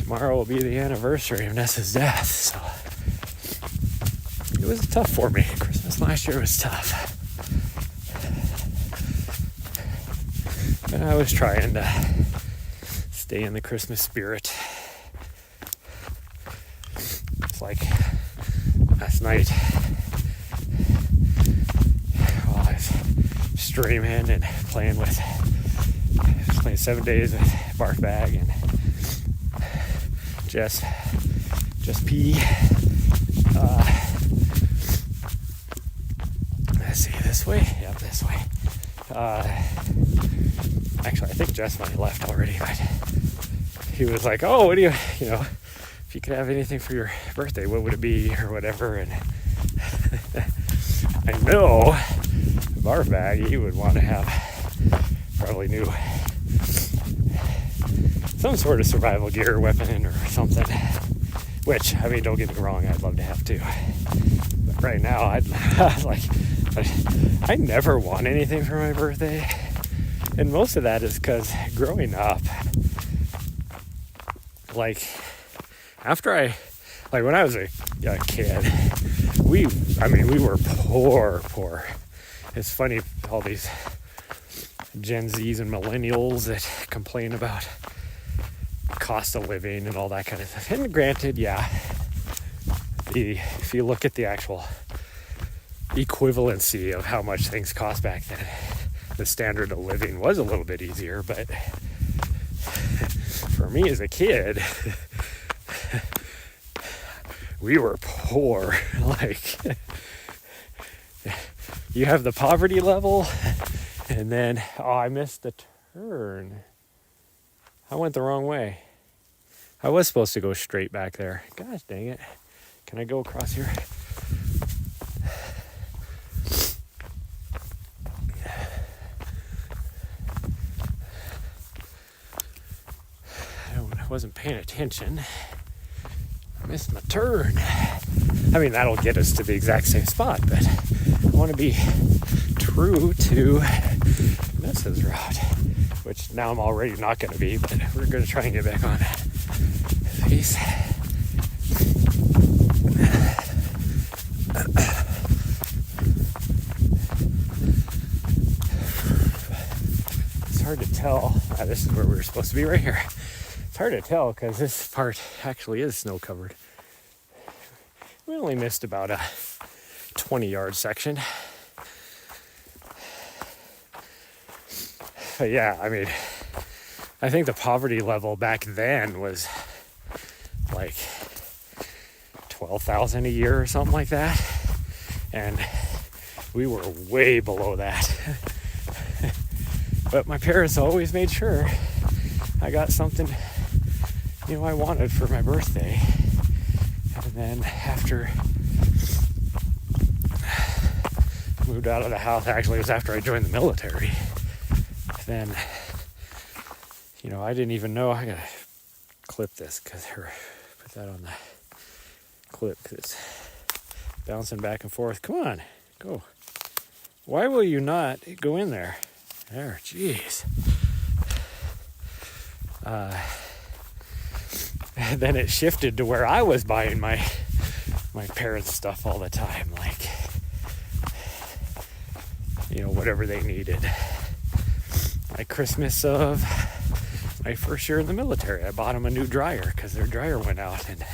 tomorrow will be the anniversary of Nessa's death, so it was tough for me. Christmas last year was tough. But I was trying to stay in the Christmas spirit. It's like last night, while I was streaming and playing 7 days with Bark Bag and just pee. Let's see, this way? Yep, this way. Actually, I think Jess might have left already, but he was like, oh, what do if you could have anything for your birthday, what would it be, or whatever, and I know Barf Bag, he would want to have probably new some sort of survival gear, weapon, or something, which, I mean, don't get me wrong, I'd love to have too, but right now, I never want anything for my birthday, and most of that is because growing up, when I was a kid, we were poor. It's funny, all these Gen Zs and millennials that complain about cost of living and all that kind of stuff. And granted, yeah, if you look at the actual equivalency of how much things cost back then, the standard of living was a little bit easier, but for me as a kid, we were poor. You have the poverty level, and then, I missed the turn. I went the wrong way. I was supposed to go straight back there. Gosh dang it. Can I go across here? I wasn't paying attention. I missed my turn. I mean, that'll get us to the exact same spot, but I want to be true to Nessa's route, which now I'm already not going to be, but we're going to try and get back on pace. It's hard to tell. This is where we were supposed to be, right here. It's hard to tell because this part actually is snow covered. We only missed about a 20-yard section. But yeah, I mean, I think the poverty level back then was like $12,000 a year or something like that. And we were way below that. But my parents always made sure I got something, I wanted for my birthday. And then after I moved out of the house, actually it was after I joined the military, then, I didn't even know. I gotta clip this, put that on the clip, because it's bouncing back and forth. Come on, go. Why will you not go in there? There, jeez. Then it shifted to where I was buying my parents' stuff all the time, whatever they needed. My Christmas of my first year in the military, I bought them a new dryer because their dryer went out, and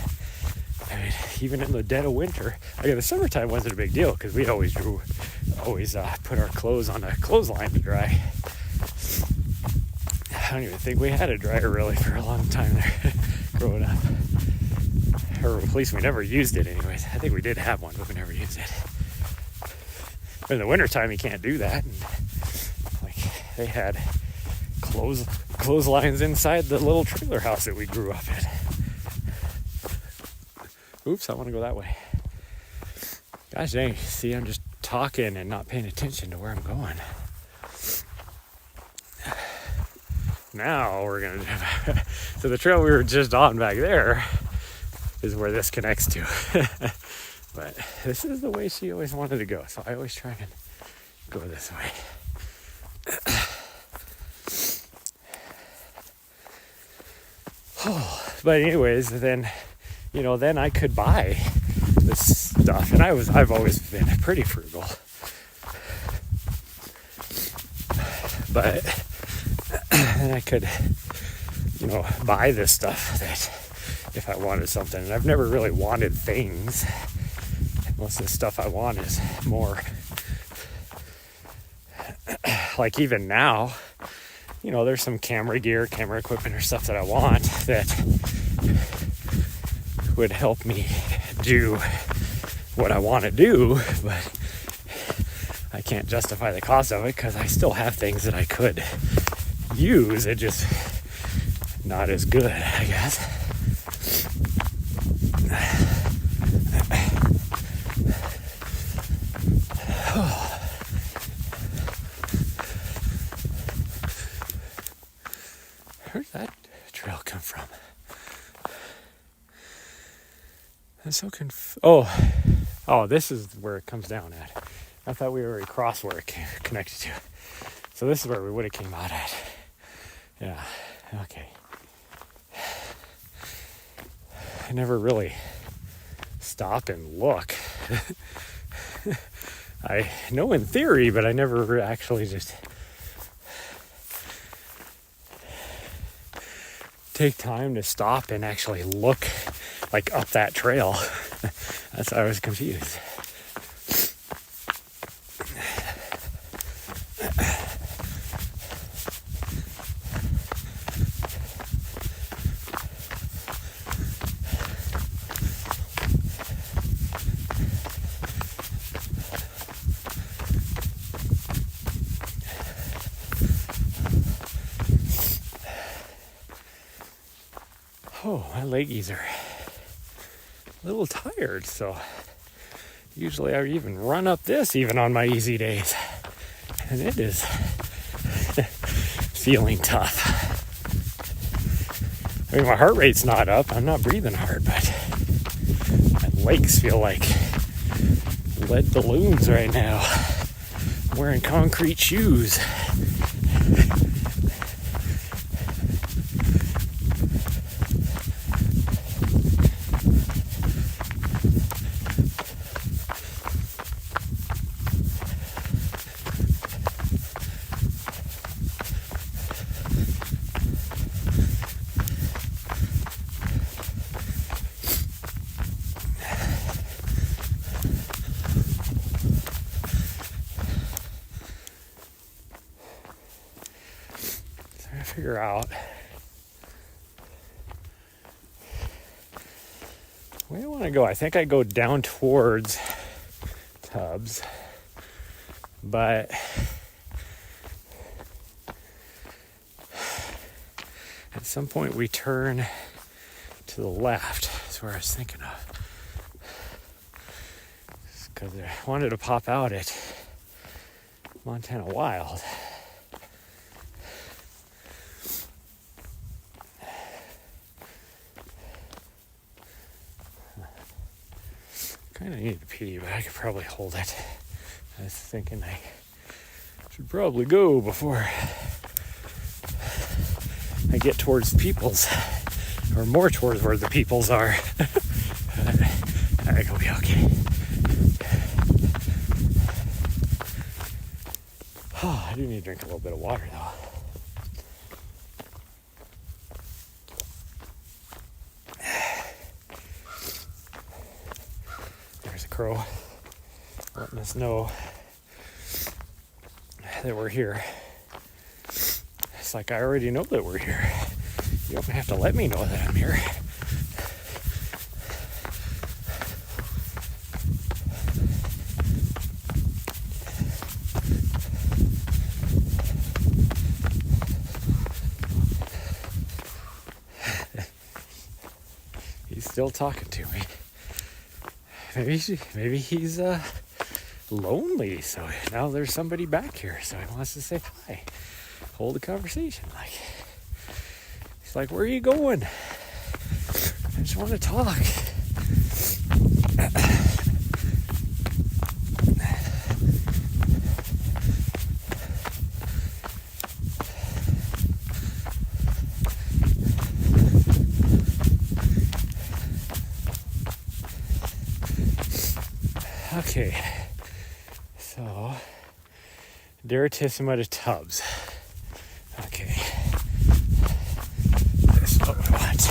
I mean, even in the dead of winter, the summertime wasn't a big deal because we always put our clothes on a clothesline to dry. I don't even think we had a dryer really for a long time there growing up. Or at least we never used it anyways. I think we did have one, but we never used it. But in the wintertime, you can't do that. And, they had clotheslines inside the little trailer house that we grew up in. Oops, I want to go that way. Gosh dang, see, I'm just talking and not paying attention to where I'm going. Now we're going to... So the trail we were just on back there is where this connects to. But this is the way she always wanted to go, so I always try and go this way. But anyways, then I could buy this stuff, and I've always been pretty frugal. But then I could, buy this stuff that if I wanted something. And I've never really wanted things. Most of the stuff I want is more like even now, there's some camera equipment or stuff that I want that would help me do what I want to do, but I can't justify the cost of it because I still have things that I could use. It just not as good, I guess. Where did that trail come from? I'm so Oh, this is where it comes down at. I thought we were already crossed where it connected to. So this is where we would have came out at. Yeah, okay. I never really stop and look. I know in theory, but I never actually just take time to stop and actually look like up that trail. That's why I was confused. Oh, my leggies are a little tired, so usually I even run up this even on my easy days, and it is feeling tough. I mean, my heart rate's not up, I'm not breathing hard, but my legs feel like lead balloons right now. I'm wearing concrete shoes. Figure out where I want to go. I think I go down towards Tubbs, but at some point we turn to the left. That's where I was thinking of, because I wanted to pop out at Montana Wild. Kind of need to pee, but I could probably hold it. I was thinking I should probably go before I get towards the Peoples, or more towards where the Peoples are. I think I'll be okay. Oh, I do need to drink a little bit of water though. Crow letting us know that we're here. It's like I already know that we're here. You don't have to let me know that I'm here. He's still talking to me. Maybe he's lonely, so now there's somebody back here, so he wants to say hi, hold a conversation. Like, he's like, where are you going? I just want to talk. Okay, so Daratissima to Tubbs. Okay, this is what we want.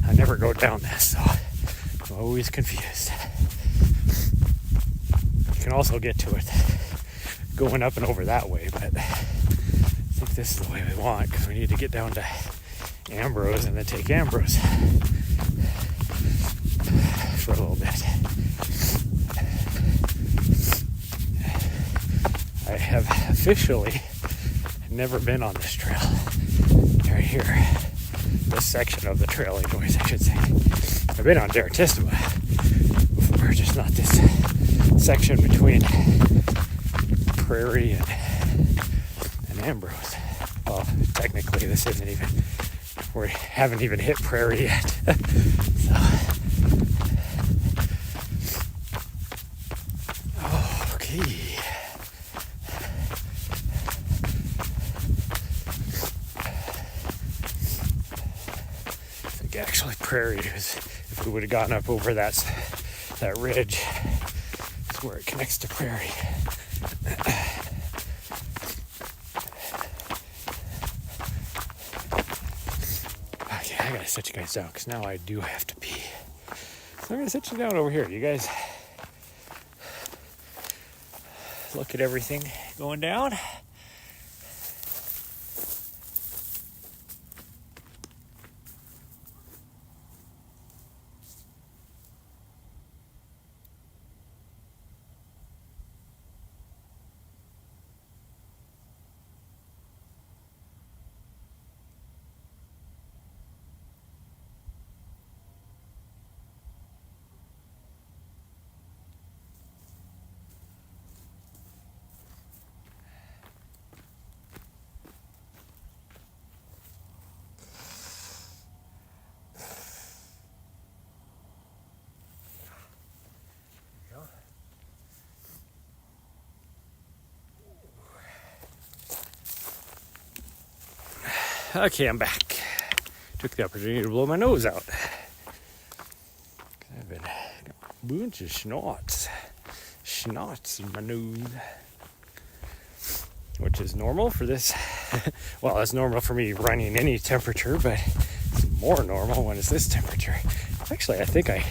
I never go down this, so I'm always confused. You can also get to it going up and over that way, but I think this is the way we want, because we need to get down to Ambrose and then take Ambrose for a little bit. I have officially never been on this trail right here, this section of the trail anyways, I should say. I've been on Daratissima before, just not this section between Prairie and Ambrose. Well, technically this isn't even, we haven't even hit Prairie yet. So, okay. I think actually Prairie is, if we would have gotten up over that ridge, is where it connects to Prairie. Okay, I gotta set you guys down because now I do have to pee. So I'm gonna set you down over here. You guys look at everything going down. Okay, I'm back. Took the opportunity to blow my nose out. I've got a bunch of schnots in my nose, which is normal for this. Well, it's normal for me running any temperature, but it's more normal when it's this temperature. Actually, I think I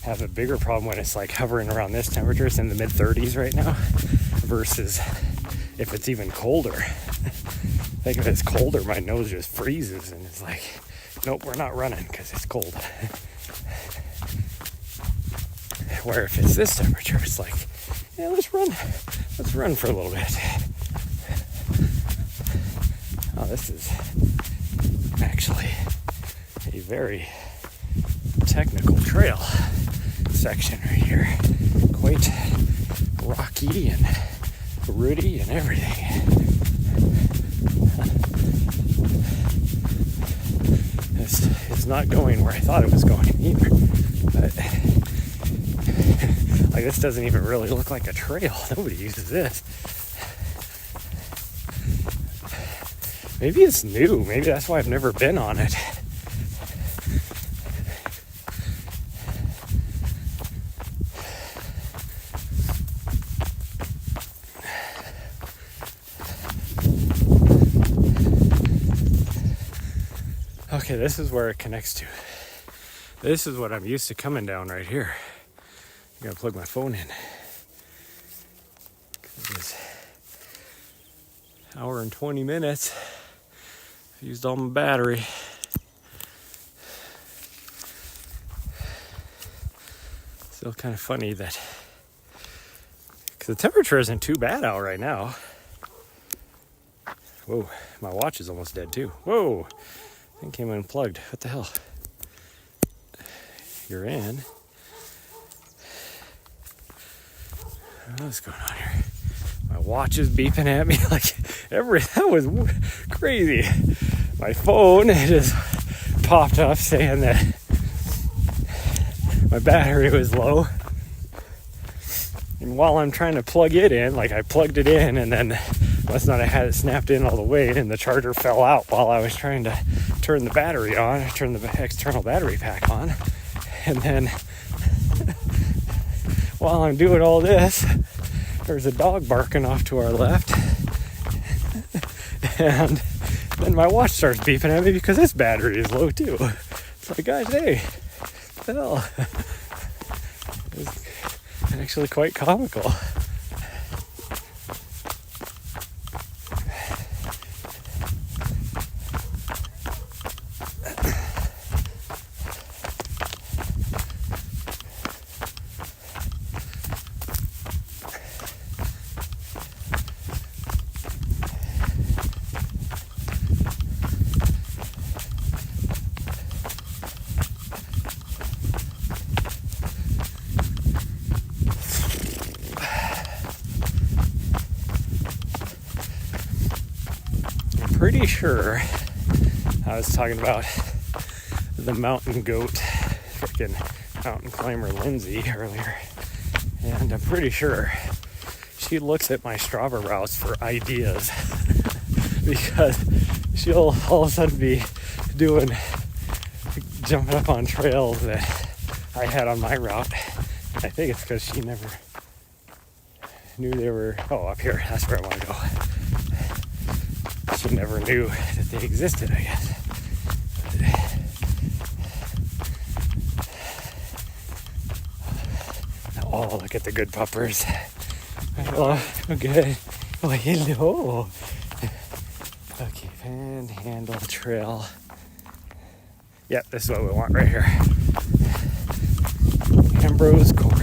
have a bigger problem when it's like hovering around this temperature. It's in the mid-30s right now, versus if it's even colder. I think if it's colder, my nose just freezes and it's like, nope, we're not running because it's cold. Where if it's this temperature, it's like, yeah, let's run for a little bit. Oh, this is actually a very technical trail section right here. Quite rocky and rooty and everything. It's not going where I thought it was going either. But like, this doesn't even really look like a trail. Nobody uses this. Maybe it's new. Maybe that's why I've never been on it. Okay, this is where it connects to. This is what I'm used to coming down right here. I'm gonna plug my phone in. It was an hour and 20 minutes. I used all my battery. Still kind of funny that, because the temperature isn't too bad out right now. Whoa, my watch is almost dead too. Whoa. Thing came unplugged. What the hell? You're in. What's going on here? My watch is beeping at me like that was crazy. My phone just popped up saying that my battery was low. And while I'm trying to plug it in, like I plugged it in and then must not have had it snapped in all the way and the charger fell out while I was trying to turn the battery on, turn the external battery pack on. And then while I'm doing all this, there's a dog barking off to our left. And then my watch starts beeping at me because its battery is low too. It's like, guys, hey, what the hell? It's actually quite comical. Pretty sure I was talking about the mountain goat, freaking mountain climber Lindsay earlier, and I'm pretty sure she looks at my Strava routes for ideas because she'll all of a sudden be jumping up on trails that I had on my route. I think it's because she never knew they were, up here, that's where I want to go. She never knew that they existed, I guess. Oh, look at the good puppers. Oh, okay. Oh, hello. Okay, Panhandle Trail. Yep, this is what we want right here. Ambrose Court.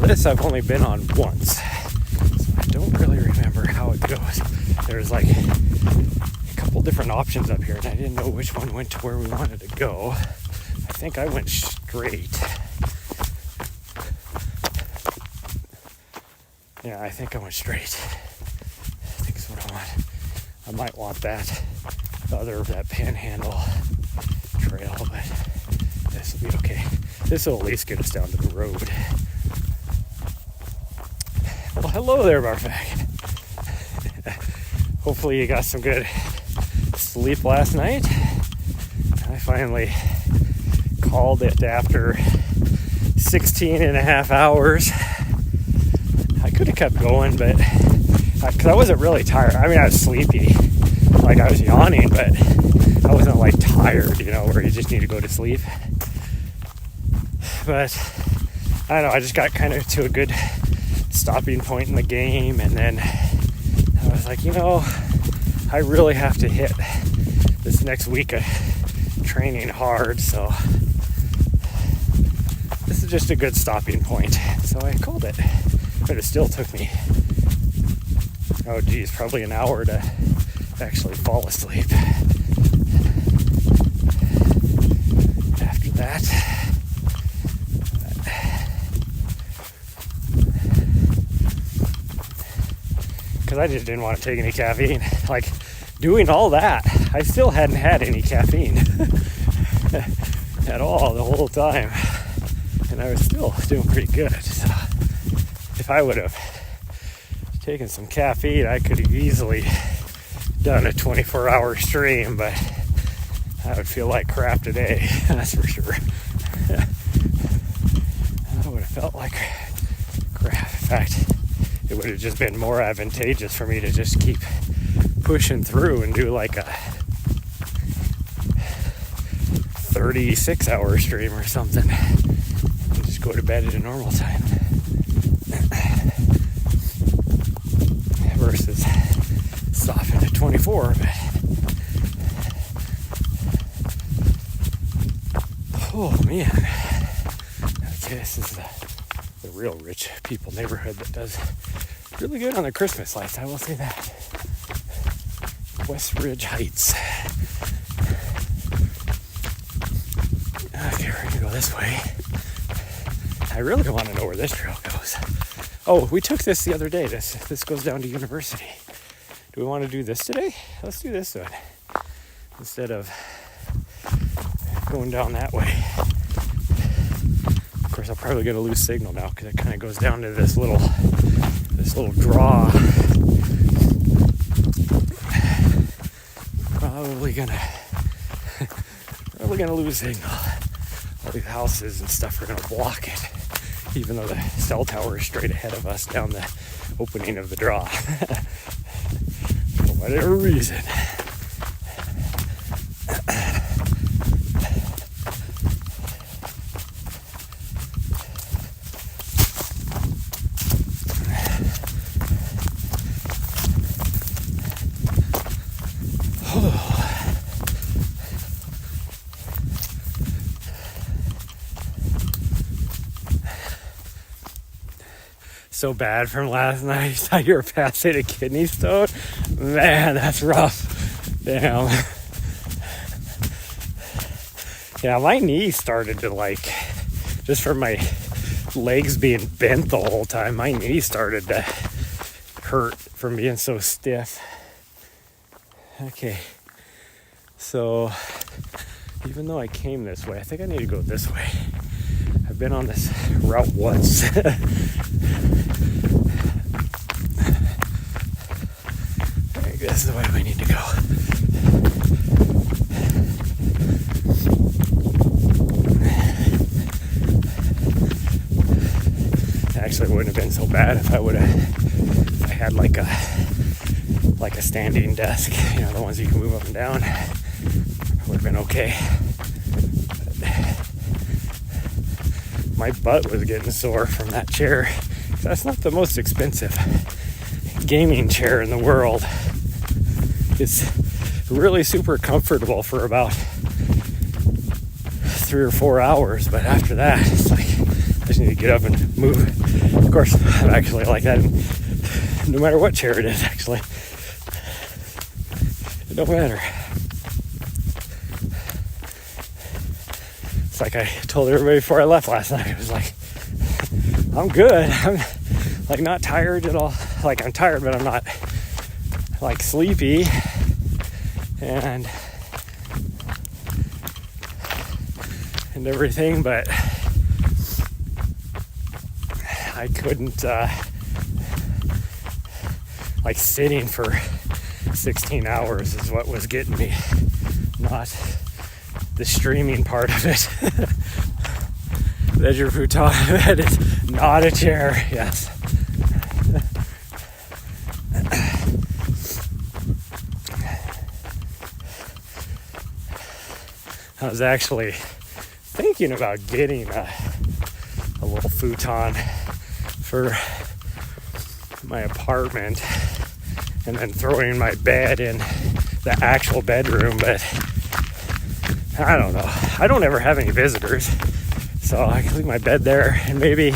This I've only been on once, so I don't really remember how it goes. There's like a couple different options up here, and I didn't know which one went to where we wanted to go. I think I went straight. Yeah, I think I went straight. I think that's what I want. I might want that Panhandle Trail, but this will be okay. This will at least get us down to the road. Well, hello there, Barfag. Hopefully you got some good sleep last night. I finally called it after 16 and a half hours. I could have kept going, but because I wasn't really tired. I mean, I was sleepy. Like, I was yawning, but I wasn't like tired, where you just need to go to sleep. But I don't know, I just got kind of to a good stopping point in the game, and then I was like, I really have to hit this next week of training hard, so this is just a good stopping point. So I called it, but it still took me probably an hour to actually fall asleep after that. Because I just didn't want to take any caffeine. Like, doing all that, I still hadn't had any caffeine at all the whole time, and I was still doing pretty good. So if I would have taken some caffeine, I could have easily done a 24-hour stream, but I would feel like crap today, that's for sure. I would have felt like crap. In fact, it would have just been more advantageous for me to just keep pushing through and do like a 36-hour stream or something and just go to bed at a normal time versus stopping at 24. But oh man, okay, this is the real rich people neighborhood that does really good on the Christmas lights, I will say that. West Ridge Heights. Okay, we're gonna go this way. I really want to know where this trail goes. Oh, we took this the other day. This goes down to University. Do we want to do this today? Let's do this one instead of going down that way. course, I'm probably going to lose signal now because it kind of goes down to this little draw. Probably gonna lose signal. All these houses and stuff are gonna block it, even though the cell tower is straight ahead of us down the opening of the draw. For whatever reason. So bad from last night. You thought you were passing a kidney stone? Man, that's rough. Damn. Yeah, my knee started to just from my legs being bent the whole time, my knee started to hurt from being so stiff. Okay. So, even though I came this way, I think I need to go this way. I've been on this route once. This is the way we need to go. Actually, it wouldn't have been so bad if I had like a standing desk, the ones you can move up and down. Would have been okay. But my butt was getting sore from that chair. That's not the most expensive gaming chair in the world. It's really super comfortable for about 3 or 4 hours, but after that, it's like I just need to get up and move. Of course, I'm actually like that no matter what chair it is, actually. It don't matter. It's like I told everybody before I left last night. It was like, I'm good. I'm not tired at all. I'm tired, but I'm not sleepy. And everything, but I couldn't sitting for 16 hours is what was getting me, not the streaming part of it. There's your futon bed. It's not a chair. Yes. I was actually thinking about getting a little futon for my apartment and then throwing my bed in the actual bedroom, but I don't know. I don't ever have any visitors, so I can leave my bed there. And maybe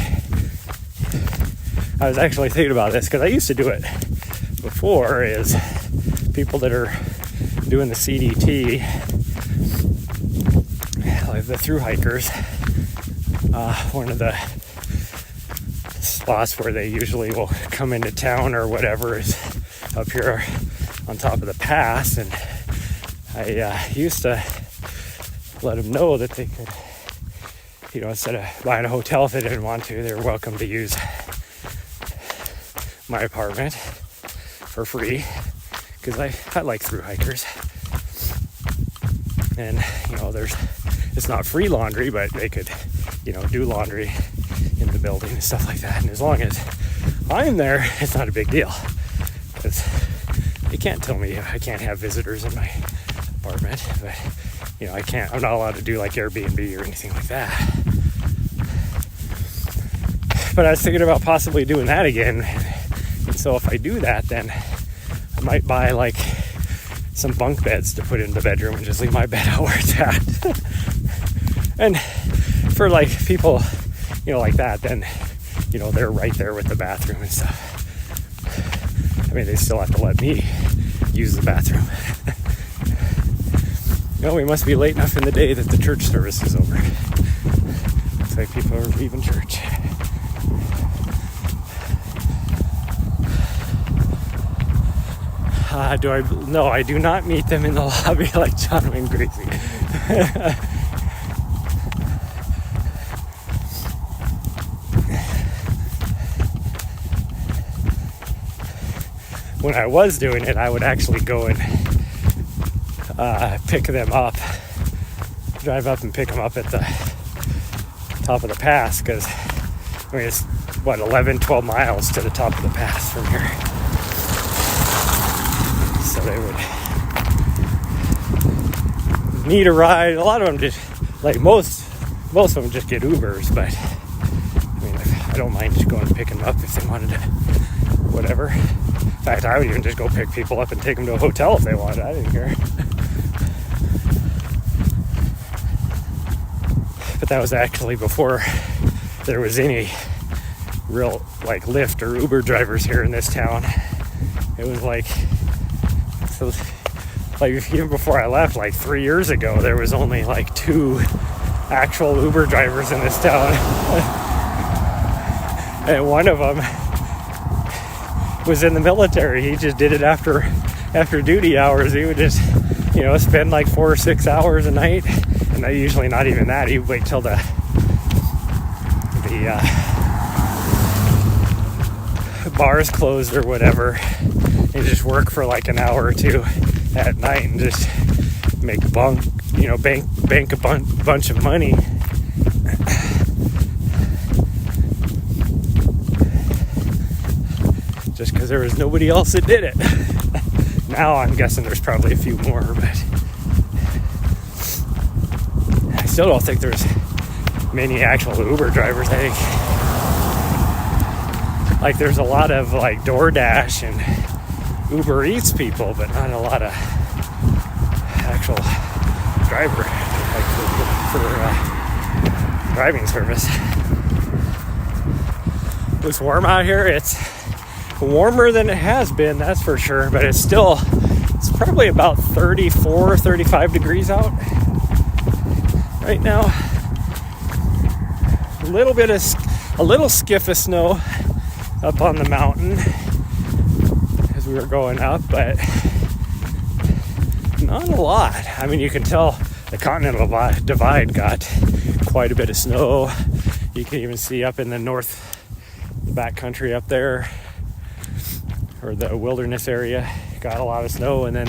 I was actually thinking about this because I used to do it before, is people that are doing the CDT, like the thru hikers, one of the spots where they usually will come into town or whatever is up here on top of the pass, and I used to let them know that they could, instead of buying a hotel if they didn't want to, they're welcome to use my apartment for free, because I like thru hikers. And it's not free laundry, but they could do laundry in the building and stuff like that. And as long as I'm there, it's not a big deal, because they can't tell me I can't have visitors in my apartment. But I'm not allowed to do like Airbnb or anything like that. But I was thinking about possibly doing that again. And so if I do that, then I might buy some bunk beds to put in the bedroom and just leave my bed out where it's at. And for people, like that, then, they're right there with the bathroom and stuff. I mean, they still have to let me use the bathroom. We must be late enough in the day that the church service is over. Looks like people are leaving church. No, I do not meet them in the lobby like John Wayne Gracie. when I was doing it, I would actually go and pick them up, drive up and pick them up at the top of the pass, because I mean it's 11, 12 miles to the top of the pass from here. So they would need a ride. A lot of them just, like most of them just get Ubers, but I mean, I don't mind just going and picking them up if they wanted to, whatever. In fact, I would even just go pick people up and take them to a hotel if they wanted. I didn't care. But that was actually before there was any real like Lyft or Uber drivers here in this town. It was like, so like even before I left, like 3 years ago, there was only like 2 actual Uber drivers in this town. And one of them was in the military. He just did it after duty hours. He would just, spend like 4 or 6 hours a night, and usually not even that. He'd wait till the bars closed or whatever, and just work for like an hour or 2 at night and just make bank a bunch of money. Just because there was nobody else that did it. Now I'm guessing there's probably a few more, but I still don't think there's many actual Uber drivers. I think like there's a lot of like DoorDash and Uber Eats people, but not a lot of actual driver like for driving service. It's warm out here. It's warmer than it has been, that's for sure, but it's probably about 34, 35 degrees out right now. A little skiff of snow up on the mountain as we were going up, but not a lot. I mean, you can tell the Continental Divide got quite a bit of snow. You can even see up in the north backcountry up there, or the wilderness area, got a lot of snow, and then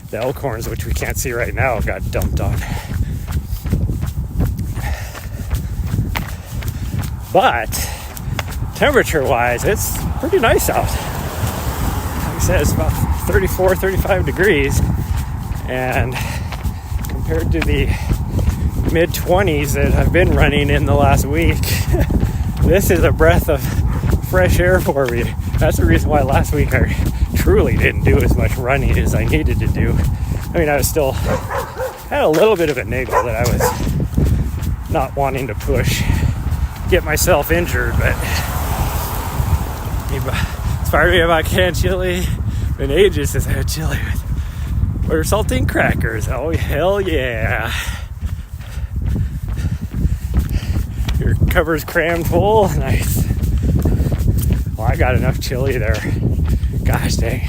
the Elkhorns, which we can't see right now, got dumped on. But temperature-wise, it's pretty nice out. Like I said, it's about 34, 35 degrees, and compared to the mid-20s that I've been running in the last week, this is a breath of fresh air for me. That's the reason why last week I truly didn't do as much running as I needed to do. I mean, I was still had a little bit of a niggle that I was not wanting to get myself injured, but it's part of me about canned chili. Been ages since I had chili with saltine crackers. Oh, hell yeah. Your cover's crammed full. Nice. Well, I got enough chili there. Gosh dang.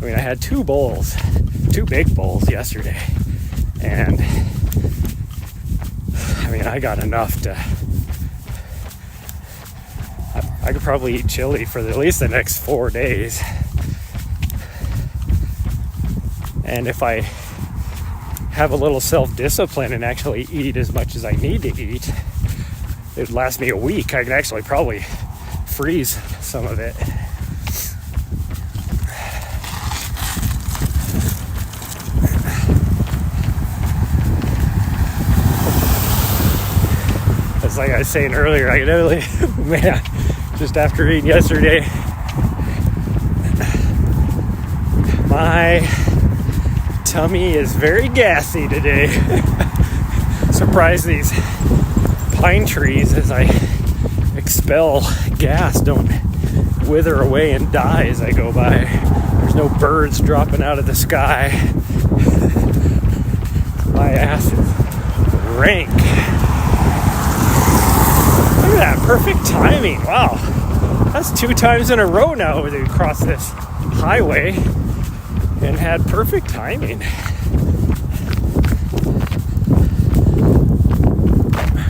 I mean, I had 2 big bowls yesterday. And I mean, I got enough to, I could probably eat chili for at least the next 4 days. And if I have a little self-discipline and actually eat as much as I need to eat, it would last me a week. I could actually probably freeze some of it. It's like I was saying earlier, I could only, man, just after eating yesterday, my tummy is very gassy today. Surprised these pine trees as I expel gas don't wither away and die as I go by. There's no birds dropping out of the sky. My ass is rank. Look at that, perfect timing. Wow, that's 2 times in a row now we crossed this highway and had perfect timing.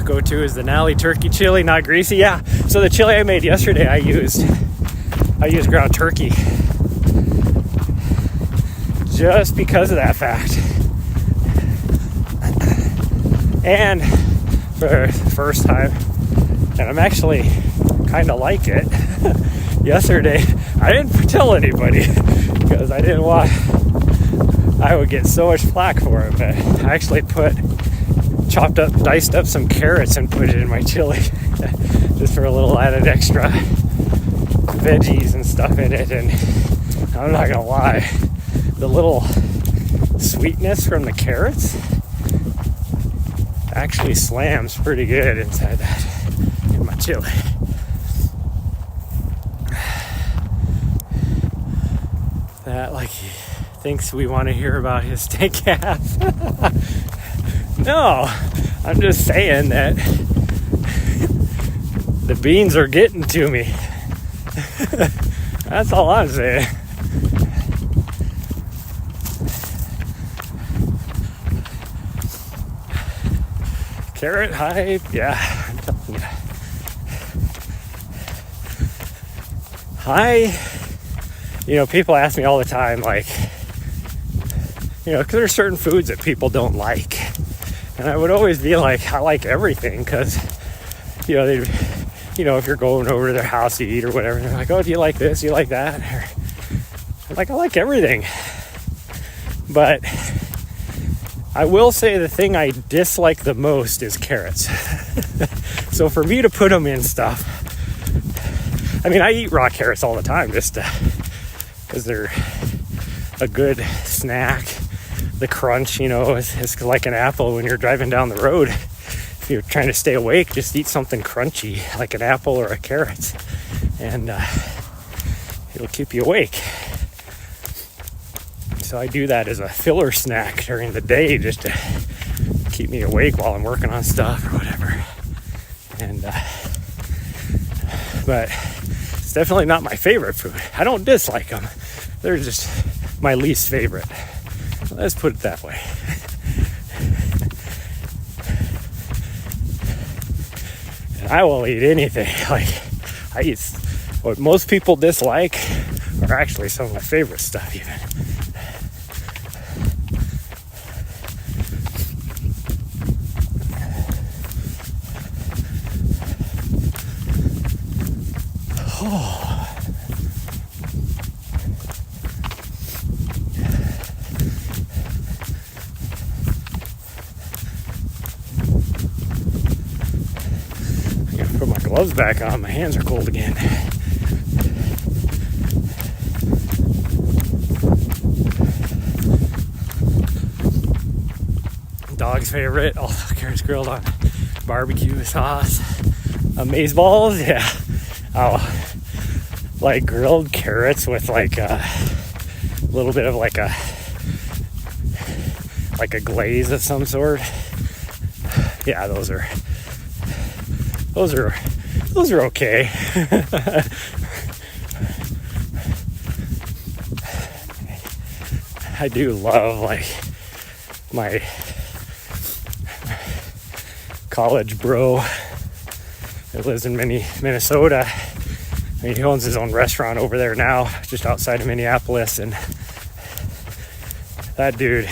Go-to is the Nally turkey chili, not greasy. Yeah, so the chili I made yesterday, I used ground turkey. just because of that fact. And for the first time, and I'm actually kind of like it. Yesterday, I didn't tell anybody because I didn't want I would get so much flack for it, but I actually diced up some carrots and put it in my chili just for a little added extra veggies and stuff in it. And I'm not gonna lie, the little sweetness from the carrots actually slams pretty good inside that in my chili. That like he thinks we want to hear about his steak calf. No, I'm just saying that the beans are getting to me. That's all I'm saying. Carrot hype, yeah, I'm telling you. People ask me all the time, like, because there's certain foods that people don't like. And I would always be like, I like everything, because, if you're going over to their house to eat or whatever, they're like, oh, do you like this? Do you like that? Or, I'm like, I like everything. But I will say the thing I dislike the most is carrots. So for me to put them in stuff, I eat raw carrots all the time just because they're a good snack. The crunch, it's like an apple when you're driving down the road. If you're trying to stay awake, just eat something crunchy like an apple or a carrot, and it'll keep you awake. So I do that as a filler snack during the day just to keep me awake while I'm working on stuff or whatever. And but it's definitely not my favorite food. I don't dislike them. They're just my least favorite. Let's put it that way. And I will eat anything. Like, I eat what most people dislike are actually some of my favorite stuff even. Put my gloves back on. My hands are cold again. Dog's favorite. All carrots grilled on barbecue sauce. Amazeballs, yeah. Oh, like grilled carrots with like a little bit of like a glaze of some sort. Yeah, those are okay. I do love like my college bro that lives in Minnesota. He owns his own restaurant over there now, just outside of Minneapolis, and that dude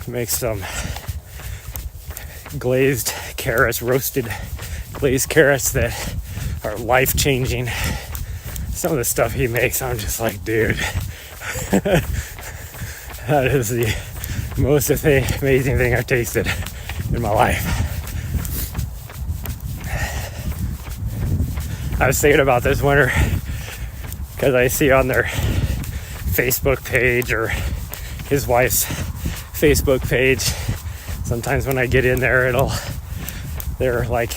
makes some glazed carrots, roasted glazed carrots that are life-changing. Some of the stuff he makes, I'm just like, dude, that is the most amazing thing I've tasted in my life. I was thinking about this winter because I see on their Facebook page or his wife's Facebook page, sometimes when I get in there, they're like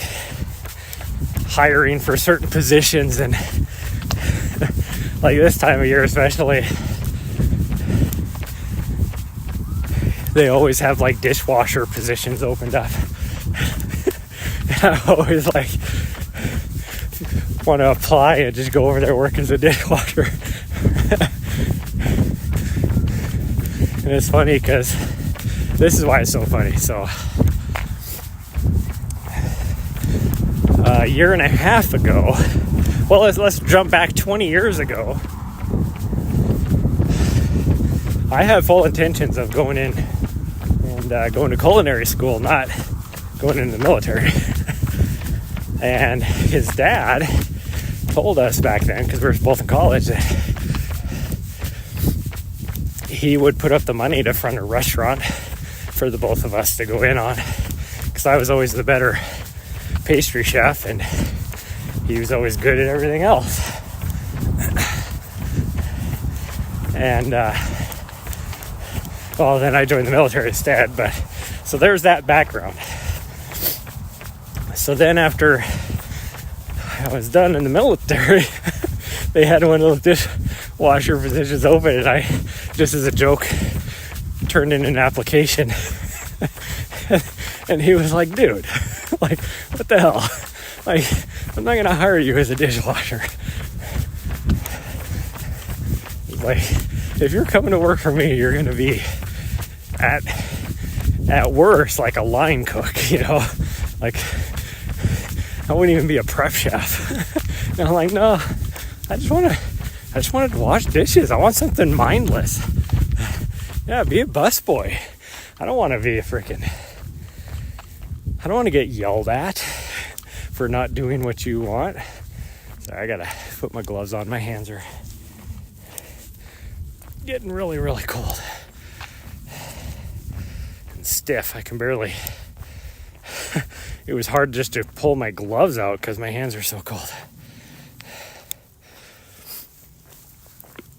hiring for certain positions, and like this time of year especially, they always have like dishwasher positions opened up. And I always like want to apply and just go over there work as a dishwasher. And it's funny because this is why it's so funny. So a year and a half ago, well, let's jump back 20 years ago. I have full intentions of going in and going to culinary school, not going in the military. And his dad told us back then, because we were both in college, that he would put up the money to front a restaurant for the both of us to go in on, because I was always the better pastry chef and he was always good at everything else. And well, then I joined the military instead. But so there's that background. So then after I was done in the military, they had one of those dishwasher positions open, and I, just as a joke, turned in an application. And he was like, dude, like, what the hell? Like, I'm not gonna hire you as a dishwasher. He's like, if you're coming to work for me, you're gonna be at worst like a line cook, you know? Like, I wouldn't even be a prep chef. And I'm like, no, I just wanted to wash dishes. I want something mindless. Yeah, be a busboy. I don't want to be I don't want to get yelled at for not doing what you want. So I gotta put my gloves on. My hands are getting really, really cold and stiff. I can barely. It was hard just to pull my gloves out because my hands are so cold.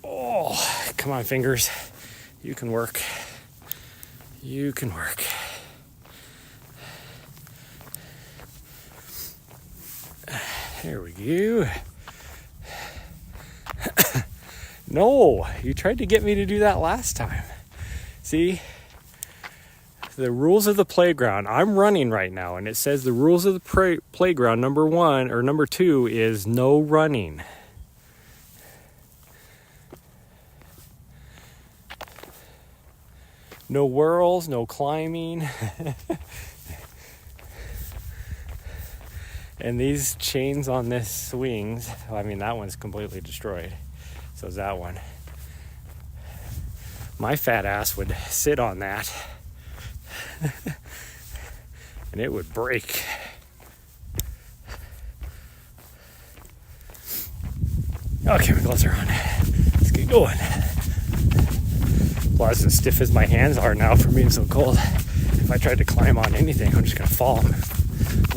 Oh, come on, fingers. You can work. You can work. There we go. No, you tried to get me to do that last time. See? The rules of the playground. I'm running right now, and it says the rules of the playground, number 1 or number 2 is no running. No whirls, no climbing. And these chains on this swings, I mean, that one's completely destroyed. So is that one. My fat ass would sit on that and it would break. Okay, my gloves are on. Let's get going. Plus, as stiff as my hands are now from being so cold, if I tried to climb on anything, I'm just gonna fall on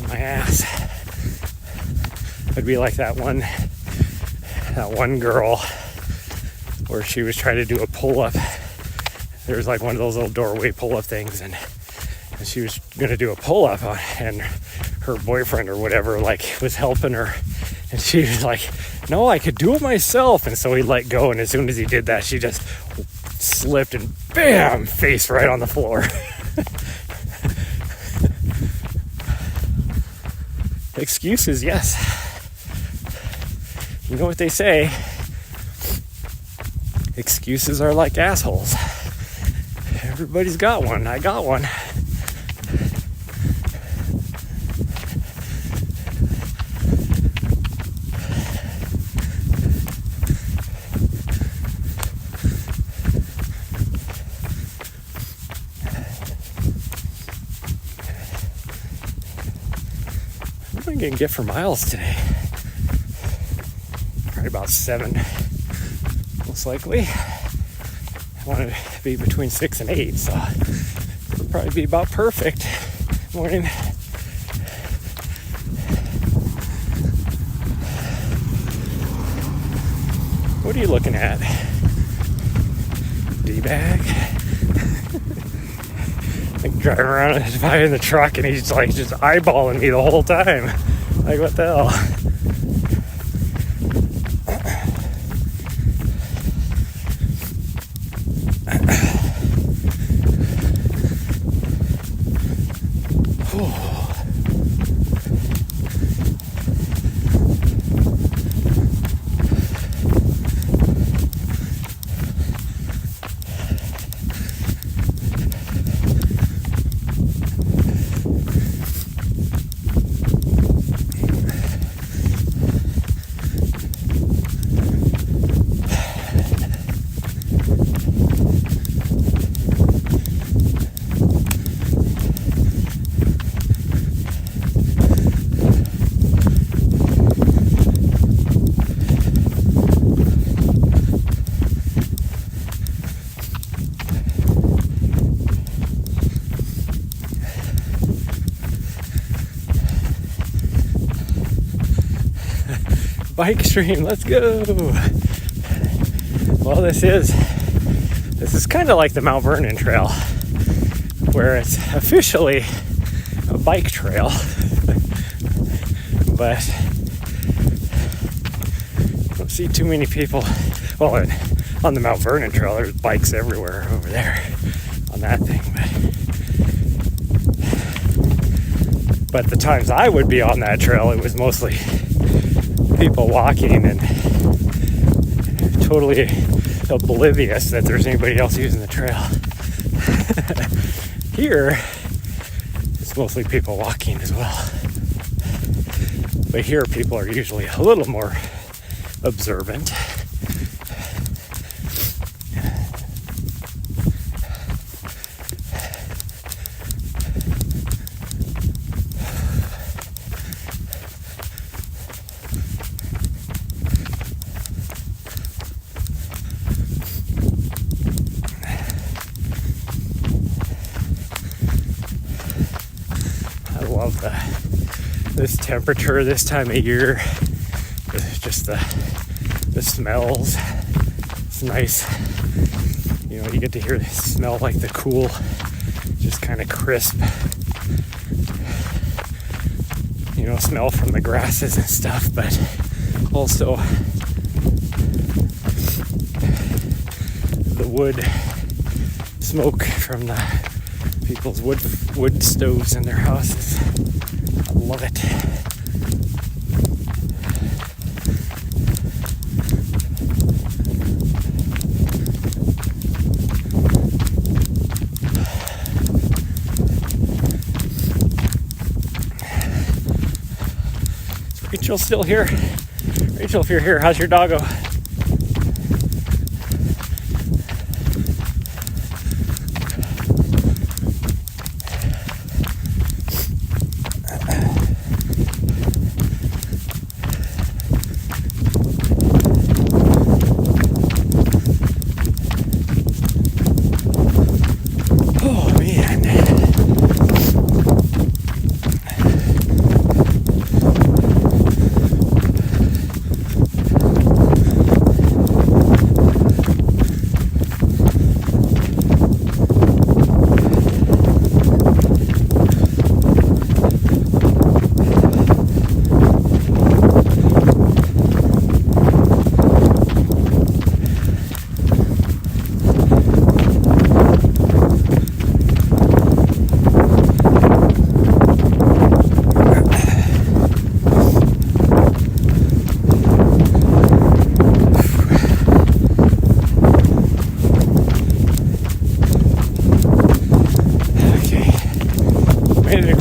my ass. I'd be like that one girl where she was trying to do a pull-up. There was like one of those little doorway pull-up things, and she was gonna do a pull-up and her boyfriend or whatever like was helping her, and she was like, no, I could do it myself. And so he let go, and as soon as he did that, she just slipped and bam, face right on the floor. Excuses, yes. You know what they say? Excuses are like assholes. Everybody's got one. I got one. What am I gonna get for miles today? Probably about 7, most likely. I want to be between 6 and 8, so it'll probably be about perfect. Morning. What are you looking at? D-bag? Like driving around in the truck, and he's like just eyeballing me the whole time. Like, what the hell? Bike stream, let's go. Well, this is kind of like the Mount Vernon Trail, where it's officially a bike trail, but I don't see too many people. Well, on the Mount Vernon Trail, there's bikes everywhere over there on that thing, but the times I would be on that trail, it was mostly people walking and totally oblivious that there's anybody else using the trail. Here, it's mostly people walking as well. But here, people are usually a little more observant. This temperature this time of year, just the smells. It's nice, you know, you get to hear the smell, like the cool, just kind of crisp, you know, smell from the grasses and stuff, but also the wood smoke from the people's wood stoves in their houses. I love it. Is Rachel still here? Rachel, if you're here, how's your doggo?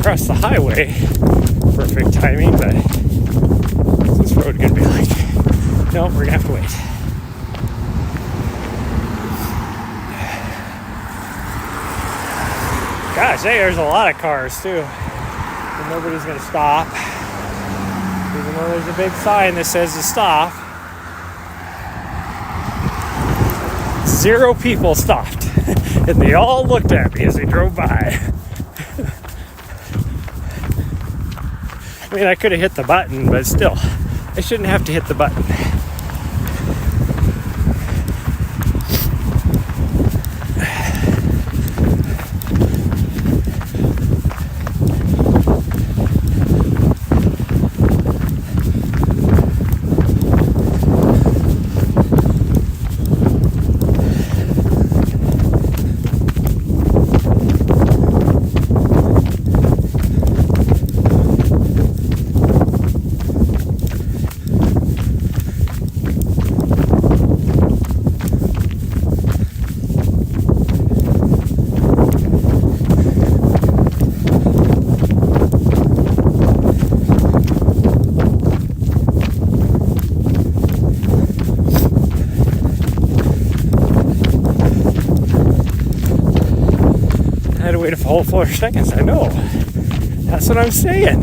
Across the highway, perfect timing, but what's this road gonna be like? No, we're gonna have to wait. Gosh, hey, there's a lot of cars too, and nobody's gonna stop, even though there's a big sign that says to stop. 0 people stopped, and they all looked at me as they drove by. I mean, I could have hit the button, but still, I shouldn't have to hit the button. Wait a whole 4 seconds. I know. That's what I'm saying.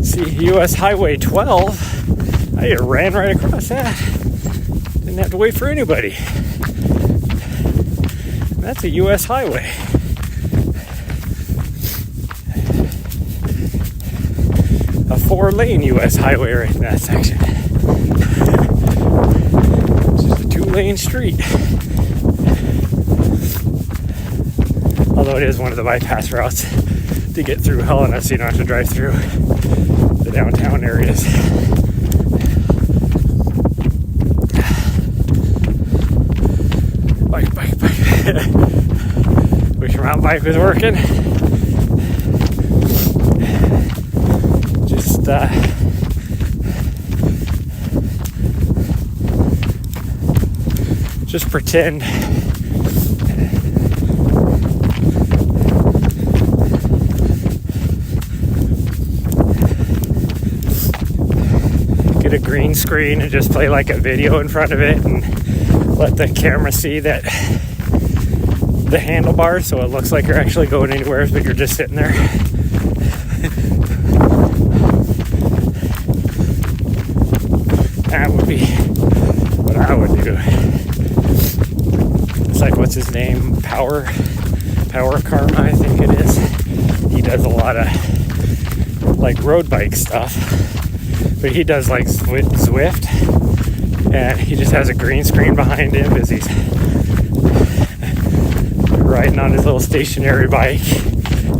See, US Highway 12. I ran right across that. Didn't have to wait for anybody. That's a U.S. highway. A 4-lane U.S. highway right in that section. It's just a 2-lane street. Although it is one of the bypass routes to get through Helena, so you don't have to drive through the downtown areas. Bike. Wish your mountain bike was working. Just pretend get a green screen and just play like a video in front of it and let the camera see that the handlebars, so it looks like you're actually going anywhere, but you're just sitting there. That would be what I would do. It's like, what's his name? Power Karma, I think it is. He does a lot of like road bike stuff, but he does like Zwift, and he just has a green screen behind him as he's riding on his little stationary bike,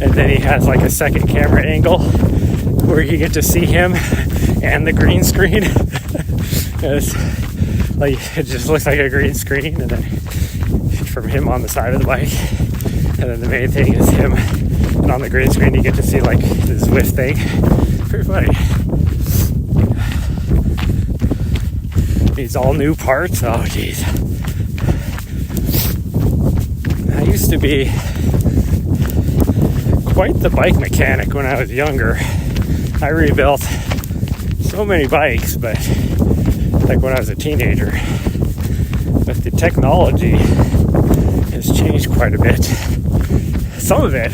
and then he has like a second camera angle where you get to see him and the green screen. It's like, it just looks like a green screen, and then from him on the side of the bike, and then the main thing is him, and on the green screen you get to see like this Zwift thing. Pretty funny. These all new parts. Oh geez. I used to be quite the bike mechanic when I was younger. I rebuilt so many bikes, but like when I was a teenager. But the technology has changed quite a bit. Some of it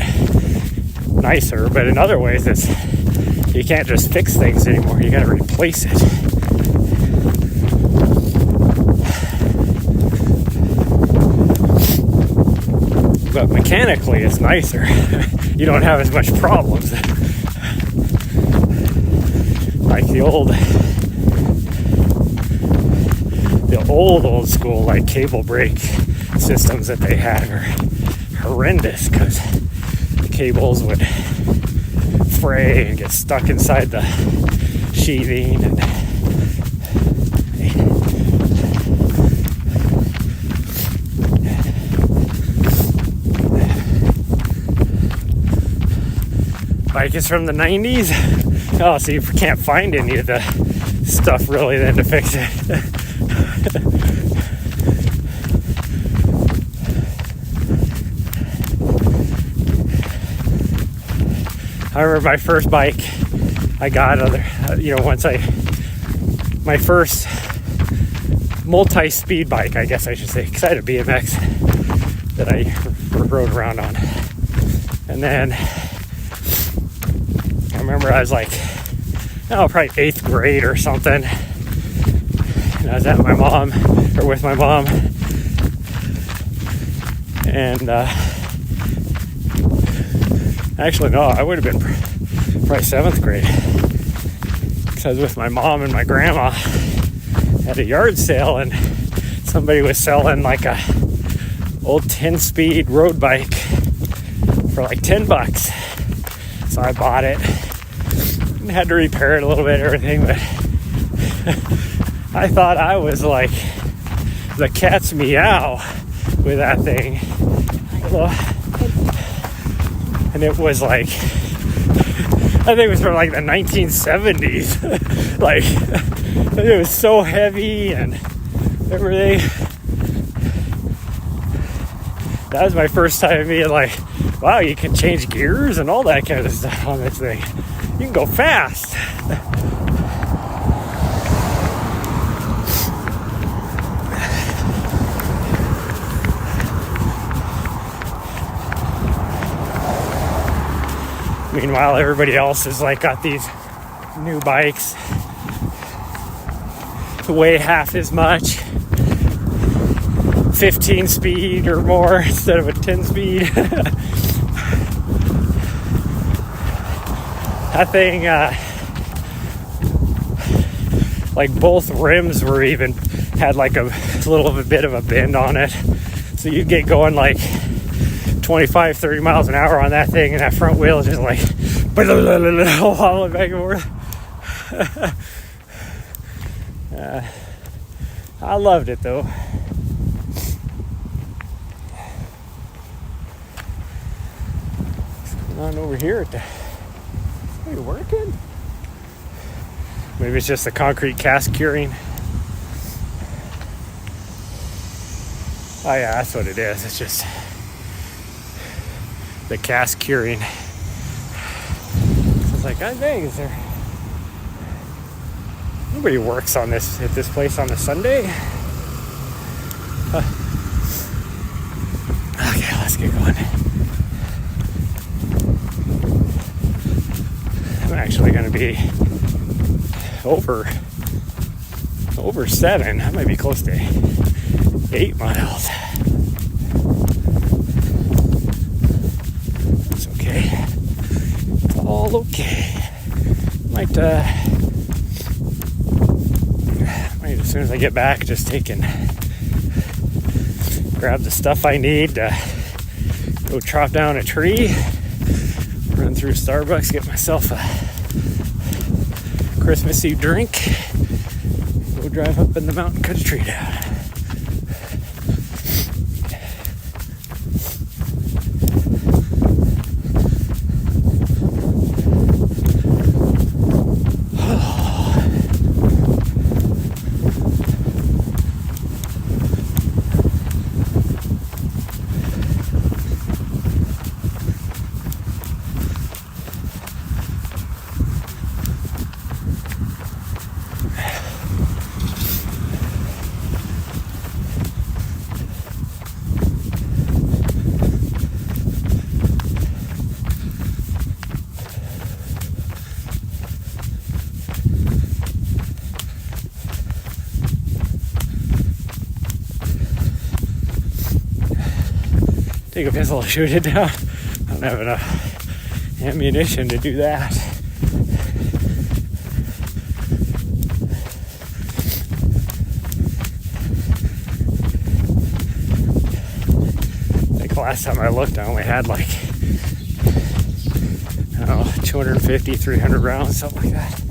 nicer, but in other ways it's, you can't just fix things anymore, you gotta replace it. But mechanically it's nicer. You don't have as much problems. Like the old school like cable brake systems that they had are horrendous, because the cables would fray and get stuck inside the sheathing, and bike is from the 90s. Oh, so you can't find any of the stuff really then to fix it. I remember my first bike I got, my first multi-speed bike, I guess I should say, because I had a BMX that I rode around on. And then I remember I was like, probably 8th grade or something, and I was at my mom, or with my mom, and actually no, I would have been probably 7th grade, because I was with my mom and my grandma at a yard sale, and somebody was selling like a old 10-speed road bike for like $10. So I bought it and had to repair it a little bit and everything, but I thought I was like the cat's meow with that thing. And it was like, I think it was from like the 1970s. Like, it was so heavy and everything. That was my first time being like, wow, you can change gears and all that kind of stuff on this thing. You can go fast. Meanwhile, everybody else has like got these new bikes to weigh half as much, 15 speed or more instead of a 10 speed. That thing, like both rims were even, had like a little bit of a bend on it. So you'd get going like 25, 30 miles an hour on that thing, and that front wheel is just like wobbling back and forth. I loved it though. What's going on over here at the... Are you working? Maybe it's just the concrete cast curing. Oh yeah, that's what it is. It's just the cast curing. So it's like, God dang, is there... Nobody works on this at this place on a Sunday. Okay, let's get going. I'm actually going to be over 7. I might be close to 8 miles. It's okay. It's all okay. Might as soon as I get back, just take and grab the stuff I need to go chop down a tree, run through Starbucks, get myself a Christmassy drink, go drive up in the mountain, cut a tree down. Take a pistol and shoot it down. I don't have enough ammunition to do that. I think the last time I looked, I only had like, I don't know, 250, 300 rounds, something like that.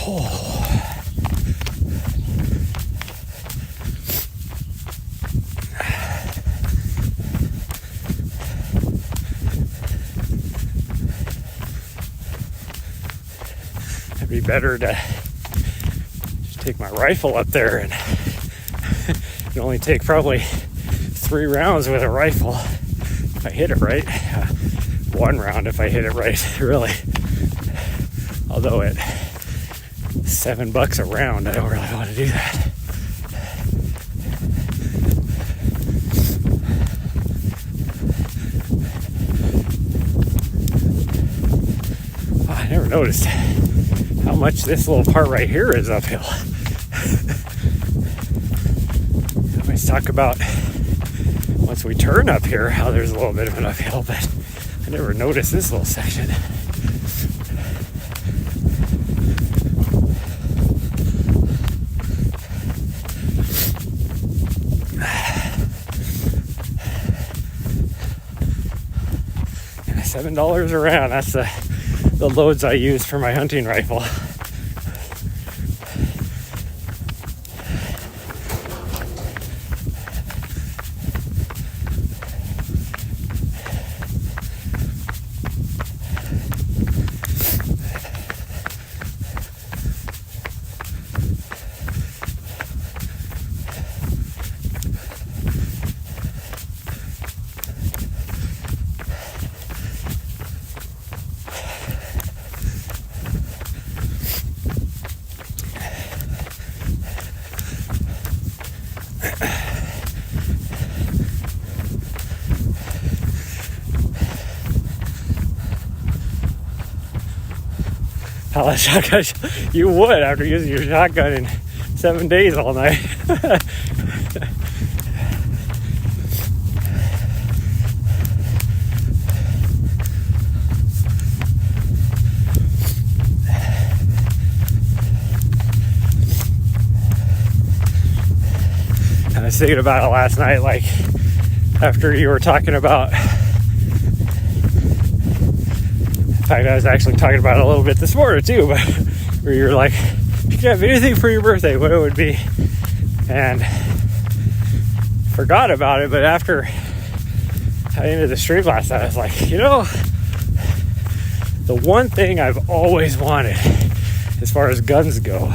Oh. It'd be better to just take my rifle up there, and it only take probably 3 rounds with a rifle if I hit it right. 1 round if I hit it right, really. Although at $7 a round, I don't really want to do that. Oh, I never noticed how much this little part right here is uphill. I always talk about once we turn up here how there's a little bit of an uphill, but I never noticed this little section. And $7 a round, that's the loads I use for my hunting rifle. Pellet shotgun, you would after using your shotgun in 7 days all night. I was thinking about it last night, like after you were talking about, in fact I was actually talking about it a little bit this morning too, but where you were like, if you could have anything for your birthday, what it would be. And forgot about it, but after I ended the stream last night, I was like, you know, the one thing I've always wanted as far as guns go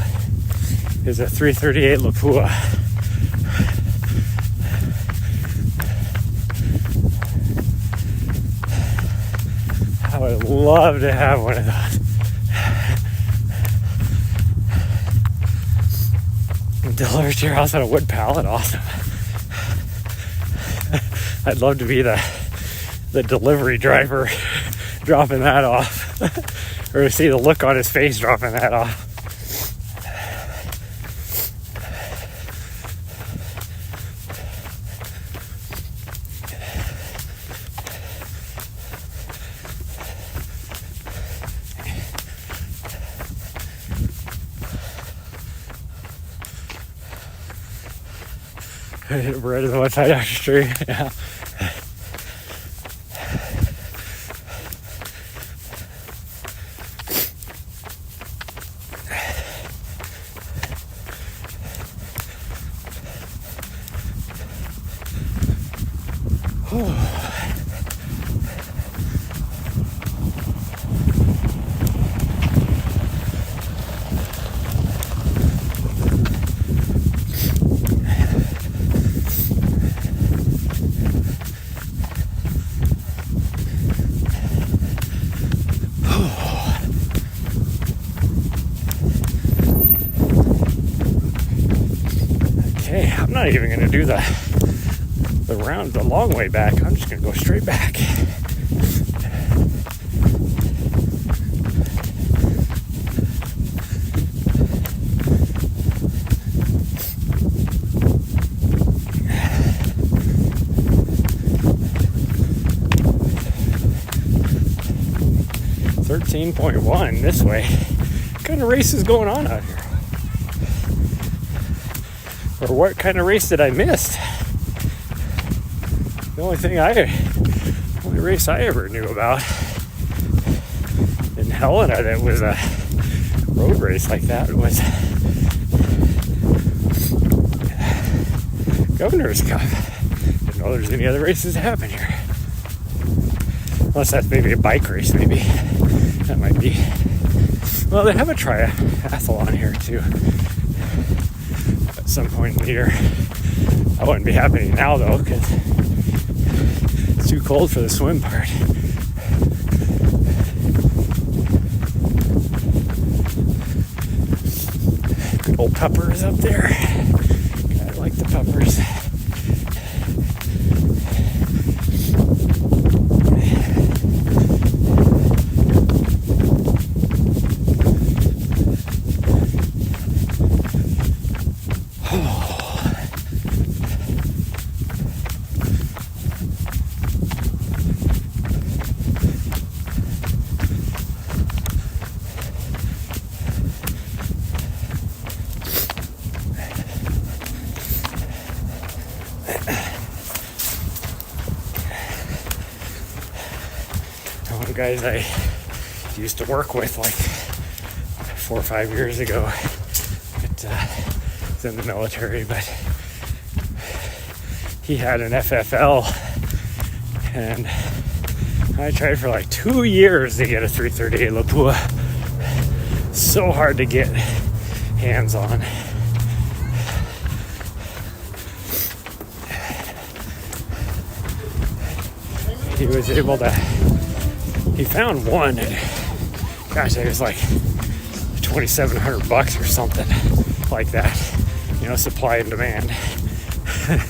is a .338 Lapua. I would love to have one of those. Delivered to your house on a wood pallet, awesome. I'd love to be the delivery driver dropping that off, or to see the look on his face dropping that off. Right on the one side after stream, yeah. Okay, I'm not even going to do the round, the long way back. I'm just going to go straight back. .1 this way. What kind of race is going on out here? Or what kind of race did I miss? The only race I ever knew about in Helena that was a road race like that was Governor's Cup. Didn't know there's any other races that happen here. Unless that's maybe a bike race, maybe. That might be. Well, they have a triathlon here too. At some point in the year. That wouldn't be happening now though, because it's too cold for the swim part. Good old puppers up there. I like the puppers. Guys I used to work with like 4 or 5 years ago. Was in the military, but he had an FFL, and I tried for like 2 years to get a .338 Lapua. So hard to get hands on. He was able to. He found one, and gosh, it was like $2,700 or something like that. You know, supply and demand. And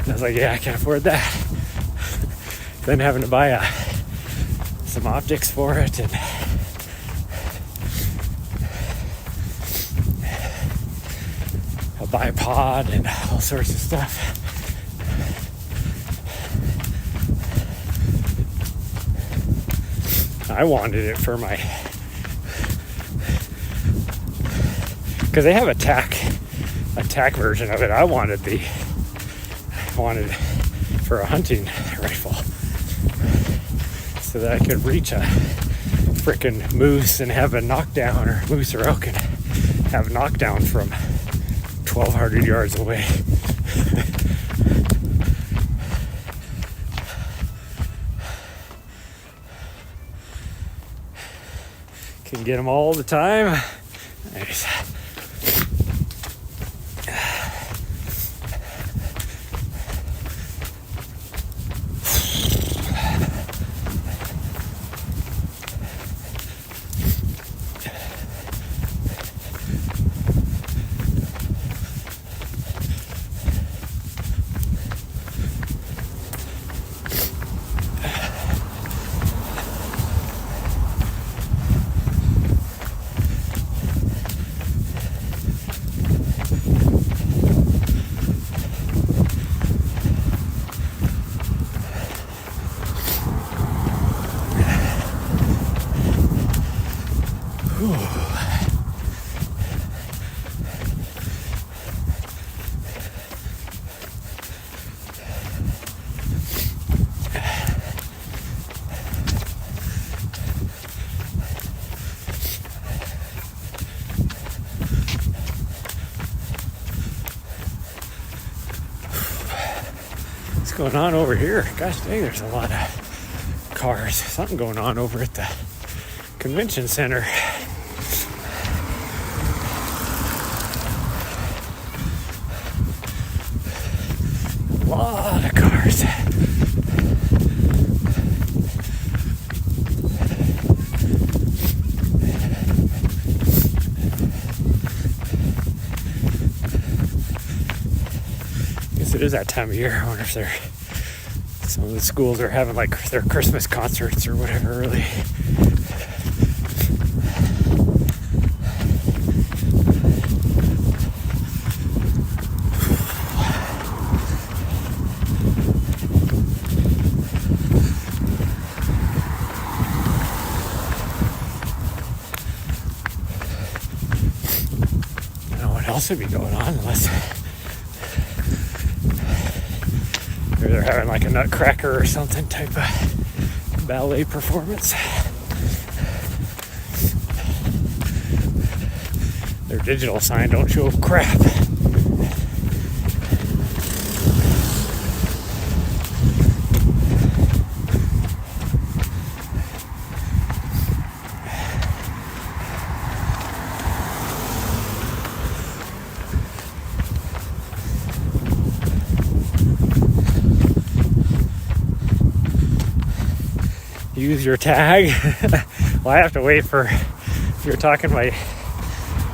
I was like, yeah, I can't afford that. Then having to buy some optics for it, and bipod and all sorts of stuff. I wanted it for my, because they have a tack version of it. I wanted for a hunting rifle, so that I could reach a frickin' moose and have a knockdown, or moose or elk and have a knockdown from 1,200 yards away. Can get them all the time. Nice. What's going on over here? Gosh dang, there's a lot of cars. Something going on over at the convention center. A lot of cars. It is that time of year. I wonder if some of the schools are having like their Christmas concerts or whatever early. I don't know what else would be going on unless they're having like a nutcracker or something type of ballet performance. Their digital sign don't show crap. Use your tag. Well, I have to wait for, if you're talking my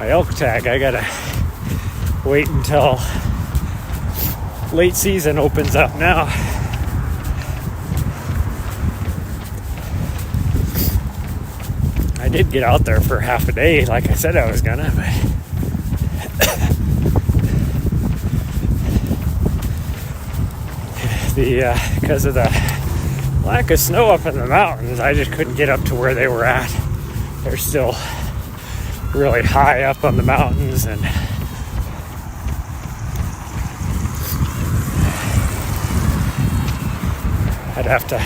elk tag, I gotta wait until late season opens up now. I did get out there for half a day like I said I was gonna, but because of the lack of snow up in the mountains, I just couldn't get up to where they were at. They're still really high up on the mountains, and I'd have to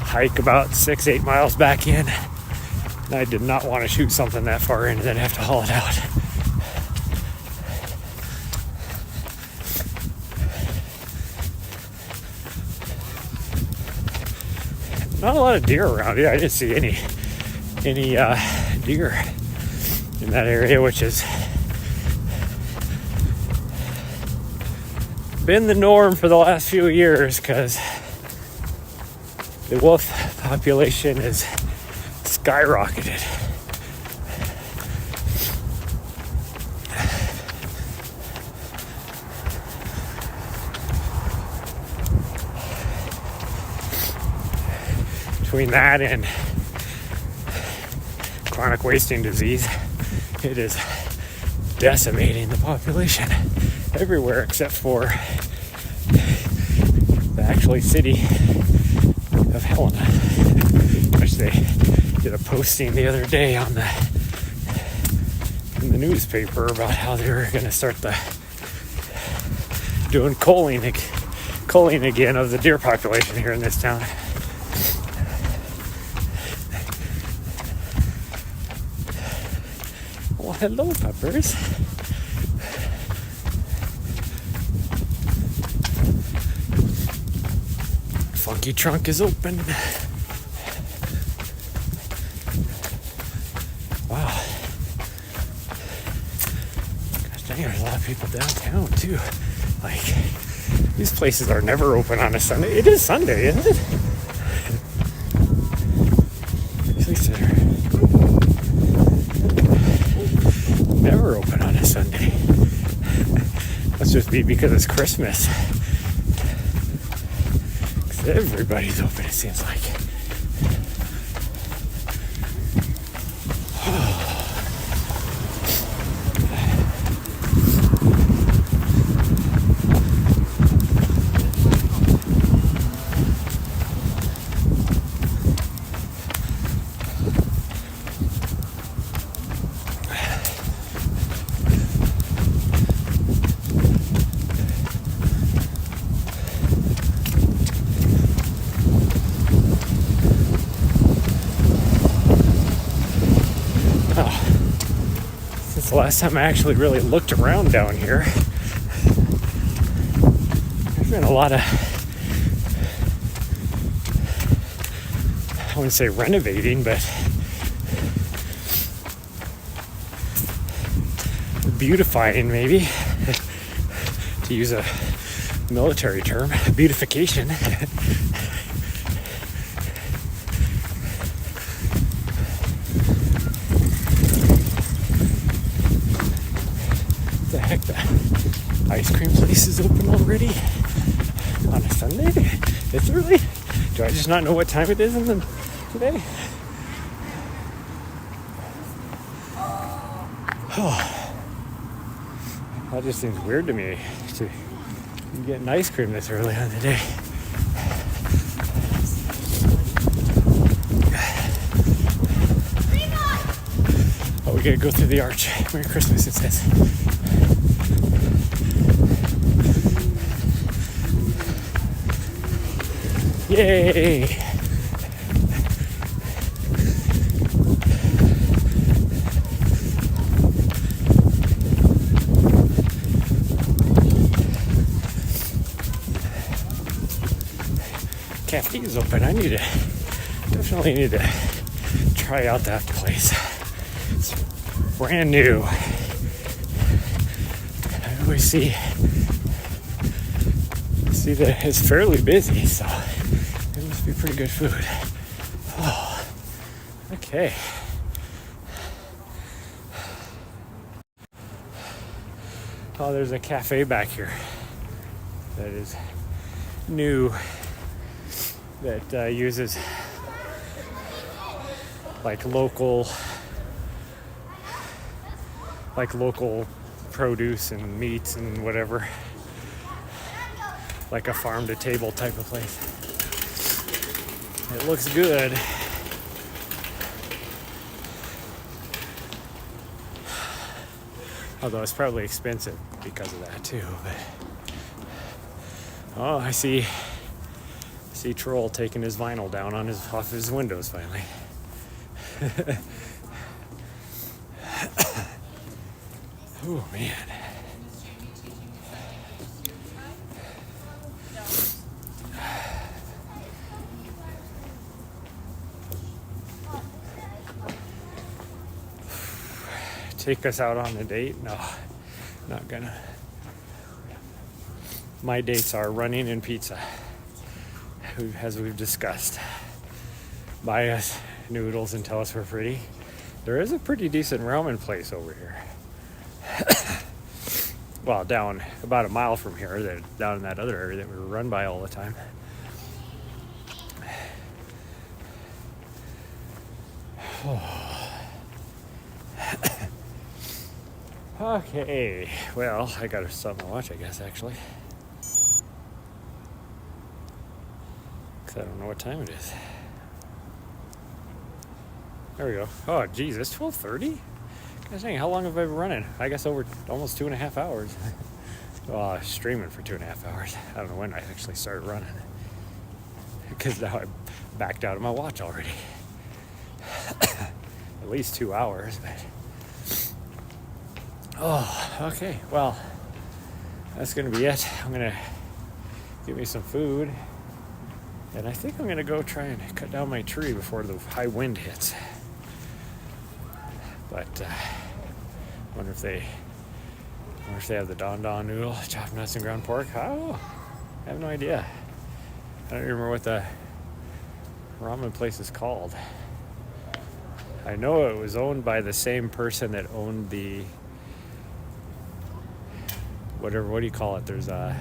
hike about 6-8 miles back in. And I did not want to shoot something that far in and then have to haul it out. Not a lot of deer around here. I didn't see any deer in that area, which has been the norm for the last few years because the wolf population has skyrocketed. Between that and chronic wasting disease, it is decimating the population everywhere except for the actual city of Helena, which they did a posting the other day in the newspaper about how they were going to start doing culling again of the deer population here in this town. Well, hello, puppers. Funky trunk is open. Wow. Gosh dang, there's a lot of people downtown too. Like, these places are never open on a Sunday. It is Sunday, isn't it? At least they're never open on a Sunday. Must just be because it's Christmas. Everybody's open, it seems like. The last time I actually really looked around down here, there's been a lot of, I wouldn't say renovating, but beautifying, maybe, to use a military term, beautification. Heck, the ice cream place is open already on a Sunday? It's early? Do I just not know what time it is today? Oh, that just seems weird to me to be getting ice cream this early on the day. Oh, we gotta go through the arch. Merry Christmas, it says. Yay! Cafe is open. Definitely need to try out that place. It's brand new. I always see that it's fairly busy, so it must be pretty good food. Oh, okay. Oh, there's a cafe back here that is new, that uses local produce and meats and whatever. Like a farm to table type of place. It looks good. Although it's probably expensive because of that too. But oh, I see Troll taking his vinyl down off his windows finally. Oh man. Take us out on a date? No, not gonna. My dates are running and pizza, as we've discussed. Buy us noodles and tell us we're pretty. There is a pretty decent ramen place over here. Well, down about a mile from here, down in that other area that we run by all the time. Okay, well, I gotta stop my watch, I guess, actually. Because I don't know what time it is. There we go. Oh, geez, it's 12:30? Gosh dang, how long have I been running? I guess over almost 2.5 hours. Well, streaming for 2.5 hours. I don't know when I actually started running. Because now I backed out of my watch already. At least 2 hours, but... Oh, okay, well, that's going to be it. I'm going to get me some food. And I think I'm going to go try and cut down my tree before the high wind hits. But I wonder if they have the Don Don noodle, chopped nuts and ground pork. Oh, I have no idea. I don't even remember what the ramen place is called. I know it was owned by the same person that owned the what do you call it? There's the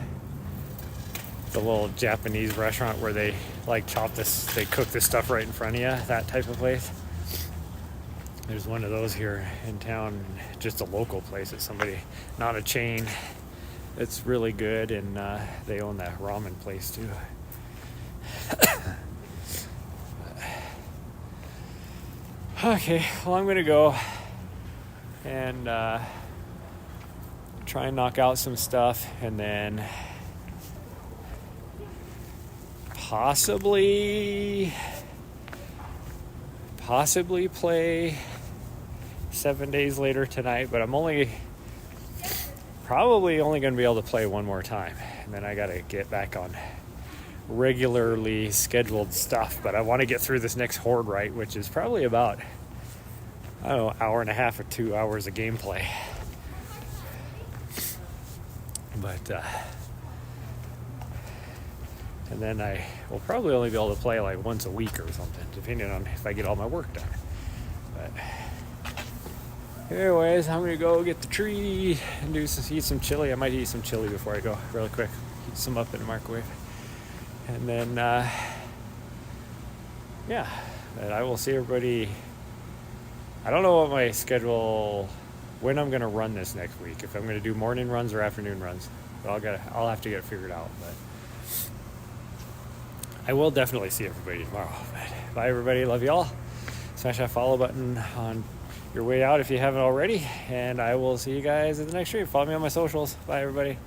little Japanese restaurant where they like they cook this stuff right in front of you, that type of place. There's one of those here in town, just a local place. It's somebody, not a chain. It's really good, and they own that ramen place too. Okay, well, I'm gonna go and try and knock out some stuff, and then possibly play 7 days later tonight, but I'm probably only going to be able to play one more time, and then I got to get back on regularly scheduled stuff. But I want to get through this next horde right, which is probably about, I don't know, hour and a half or 2 hours of gameplay. But and then I will probably only be able to play like once a week or something, depending on if I get all my work done. But anyways, I'm gonna go get the tree and eat some chili. I might eat some chili before I go, really quick. Heat some up in the microwave, and then yeah. And I will see everybody. I don't know what my schedule, when I'm gonna run this next week. If I'm gonna do morning runs or afternoon runs, I'll have to get it figured out. But I will definitely see everybody tomorrow. But bye, everybody. Love you all. Smash that follow button on your way out if you haven't already. And I will see you guys at the next stream. Follow me on my socials. Bye, everybody.